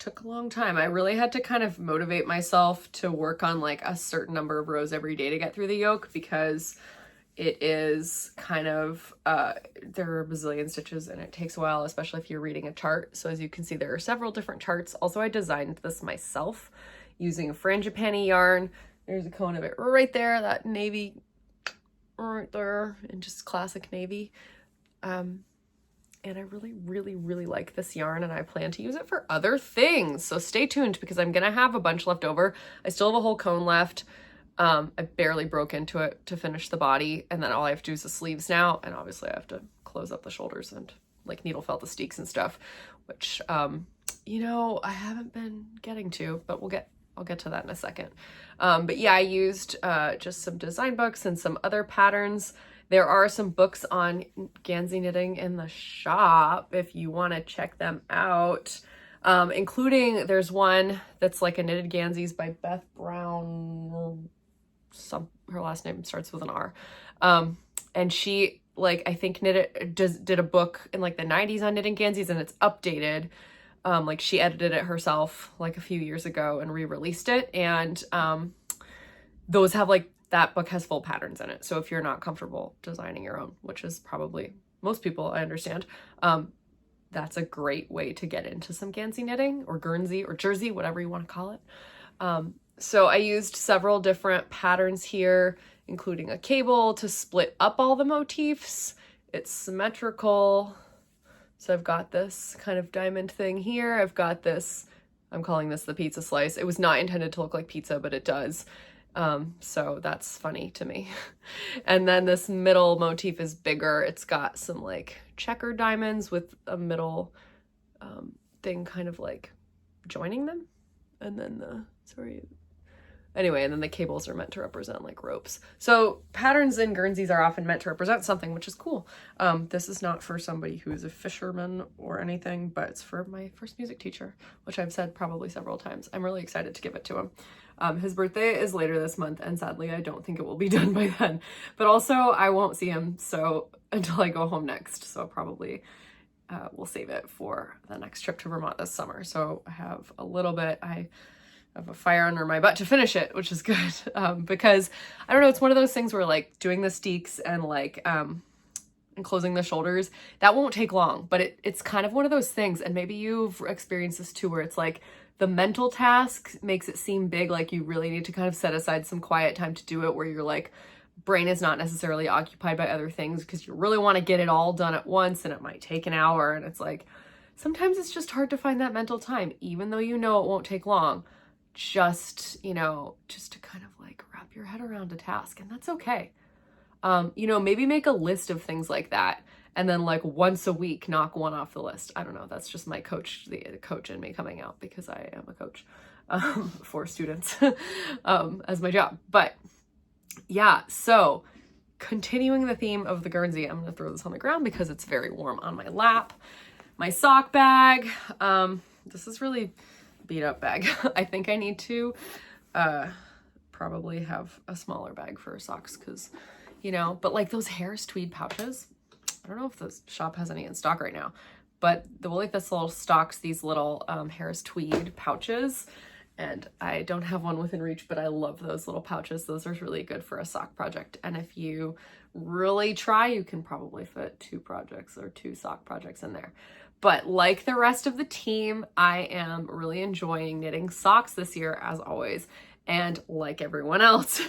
a long time. I really had to kind of motivate myself to work on like a certain number of rows every day to get through the yoke, because it is kind of, there are a bazillion stitches and it takes a while, especially if you're reading a chart. So as you can see, there are several different charts. Also, I designed this myself using a frangipani yarn. There's a cone of it right there, that navy right there, and just classic navy. And I really, really, really like this yarn, and I plan to use it for other things. So stay tuned, because I'm gonna have a bunch left over. I still have a whole cone left. I barely broke into it to finish the body, and then all I have to do is the sleeves now, and obviously I have to close up the shoulders and like needle felt the steeks and stuff, which I haven't been getting to, but I'll get to that in a second. But yeah, I used just some design books and some other patterns. There are some books on Gansey knitting in the shop if you want to check them out, including there's one that's like a knitted Ganseys by Beth Brown. Her last name starts with an R. And she, like, I think did a book in like the 90s on knitting Ganseys, and it's updated. Like, she edited it herself like a few years ago and re-released it, and those have like that book has full patterns in it. So if you're not comfortable designing your own, which is probably most people, I understand, that's a great way to get into some Gansey knitting or Guernsey or Jersey, whatever you want to call it. So I used several different patterns here, including a cable to split up all the motifs. It's symmetrical. So I've got this kind of diamond thing here. I've got this, I'm calling this the pizza slice. It was not intended to look like pizza, but it does. So that's funny to me. And then this middle motif is bigger. It's got some like checker diamonds with a middle thing kind of like joining them. And then and then the cables are meant to represent like ropes. So patterns in Guernseys are often meant to represent something, which is cool. This is not for somebody who is a fisherman or anything, but it's for my first music teacher, which I've said probably several times. I'm really excited to give it to him. His birthday is later this month, and sadly I don't think it will be done by then. But also I won't see him until I go home next. So probably we'll save it for the next trip to Vermont this summer. So I have a little bit, I have a fire under my butt to finish it, which is good. Because I don't know, it's one of those things where like doing the steeks and like enclosing the shoulders, that won't take long, but it's kind of one of those things. And maybe you've experienced this too, where it's like the mental task makes it seem big, like you really need to kind of set aside some quiet time to do it, where your like brain is not necessarily occupied by other things because you really want to get it all done at once, and it might take an hour. And it's like, sometimes it's just hard to find that mental time, even though you know it won't take long, just to kind of like wrap your head around a task. And that's okay. Maybe make a list of things like that, and then like once a week, knock one off the list. I don't know. That's just my coach, the coach in me coming out, because I am a coach for students as my job. But yeah, so continuing the theme of the Guernsey, I'm going to throw this on the ground because it's very warm on my lap. My sock bag. This is really beat up bag. I think I need to probably have a smaller bag for socks because, but like those Harris tweed pouches, I don't know if the shop has any in stock right now, but the Woolly Thistle stocks these little Harris tweed pouches, and I don't have one within reach, but I love those little pouches. Those are really good for a sock project. And if you really try, you can probably fit 2 sock projects in there. But like the rest of the team, I am really enjoying knitting socks this year, as always. And like everyone else,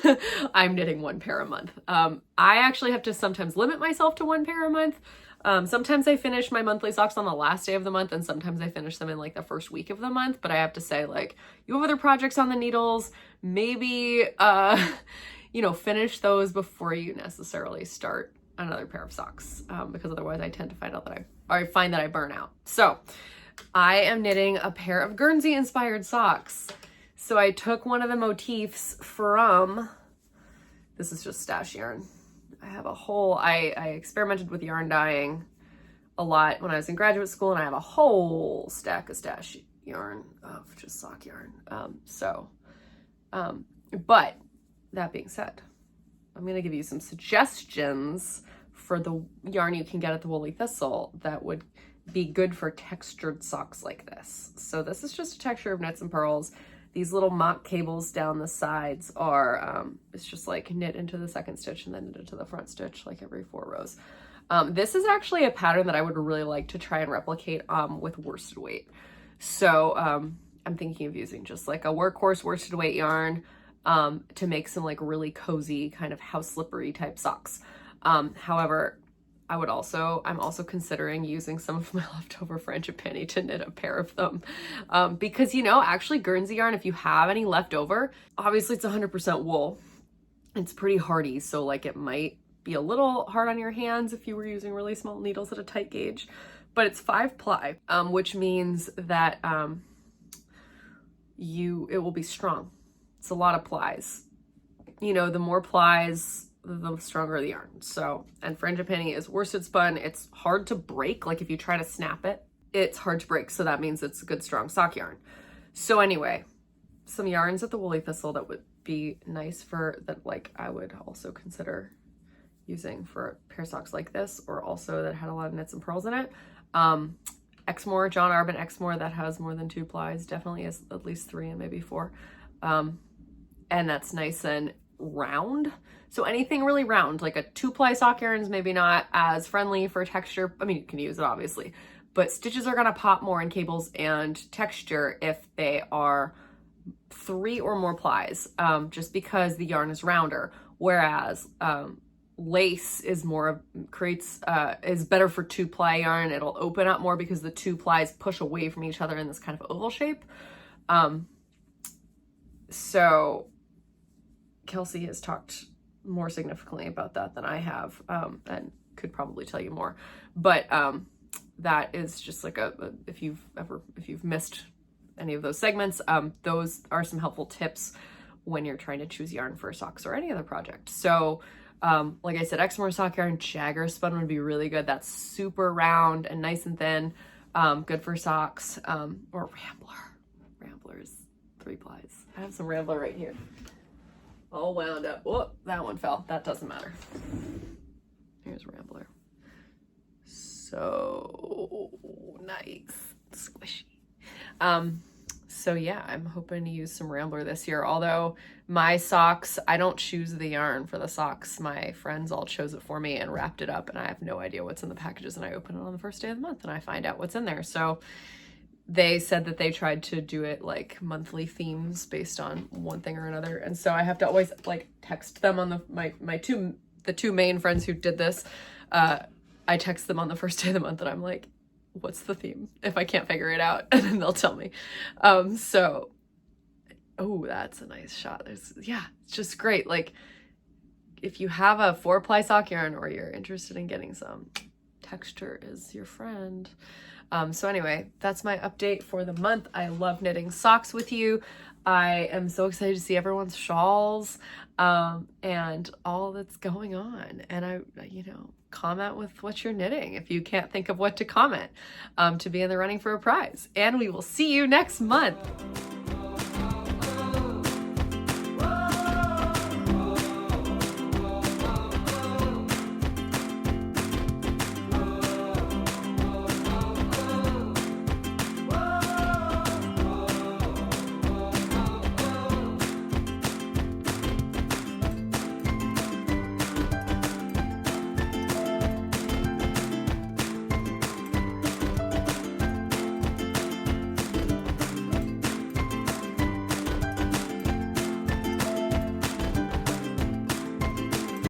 I'm knitting 1 pair a month. I actually have to sometimes limit myself to 1 pair a month. Sometimes I finish my monthly socks on the last day of the month, and sometimes I finish them in like the first week of the month. But I have to say, like, you have other projects on the needles, maybe, finish those before you necessarily start another pair of socks, because otherwise I tend to find out that I find that I burn out. So I am knitting a pair of Guernsey inspired socks. So I took one of the motifs from, this is just stash yarn. I have a whole, I experimented with yarn dyeing a lot when I was in graduate school, and I have a whole stack of stash yarn of just sock yarn. But that being said, I'm going to give you some suggestions for the yarn you can get at the Woolly Thistle that would be good for textured socks like this. So this is just a texture of knits and pearls. These little mock cables down the sides are, it's just like knit into the second stitch and then knit into the front stitch, like every 4 rows. This is actually a pattern that I would really like to try and replicate with worsted weight. So I'm thinking of using just like a workhorse worsted weight yarn to make some like really cozy kind of house slippery type socks. However, I'm also considering using some of my leftover frangipani to knit a pair of them. Because, actually Guernsey yarn, if you have any left over, obviously it's 100% wool. It's pretty hardy. So like it might be a little hard on your hands if you were using really small needles at a tight gauge, but it's 5 ply, which means that it will be strong. It's a lot of plies. The more plies, the stronger the yarn. So, and frangipani is worsted spun. It's hard to break. Like if you try to snap it, it's hard to break. So that means it's a good strong sock yarn. So anyway, some yarns at the Woolly Thistle that would be nice for that, like I would also consider using for a pair of socks like this, or also that had a lot of knits and pearls in it. Exmoor, John Arbon Exmoor, that has more than 2 plies, definitely has at least 3 and maybe 4. And that's nice and round. So anything really round, like a 2-ply sock yarn is maybe not as friendly for texture. I mean, you can use it obviously, but stitches are gonna pop more in cables and texture if they are 3 or more plies, just because the yarn is rounder. Whereas lace is more is better for 2-ply yarn. It'll open up more because the 2 plies push away from each other in this kind of oval shape. So Kelsey has talked more significantly about that than I have, and could probably tell you more. But that is just like if you've missed any of those segments, those are some helpful tips when you're trying to choose yarn for socks or any other project. So like I said, Exmoor sock yarn, Jagger spun would be really good. That's super round and nice and thin, good for socks. Or Rambler's 3 plies. I have some Rambler right here, all wound up. Whoop, that one fell. That doesn't matter. Here's Rambler. So nice, squishy. So yeah, I'm hoping to use some Rambler this year. Although my socks, I don't choose the yarn for the socks. My friends all chose it for me and wrapped it up, and I have no idea what's in the packages, and I open it on the first day of the month and I find out what's in there. So they said that they tried to do it like monthly themes based on one thing or another. And so I have to always like text them on the two main friends who did this. I text them on the first day of the month and I'm like, what's the theme? If I can't figure it out, and then they'll tell me. So, oh, that's a nice shot. It's just great. Like if you have a 4-ply sock yarn or you're interested in getting some, texture is your friend. So anyway, that's my update for the month. I love knitting socks with you. I am so excited to see everyone's shawls, and all that's going on. And comment with what you're knitting if you can't think of what to comment, to be in the running for a prize. And we will see you next month.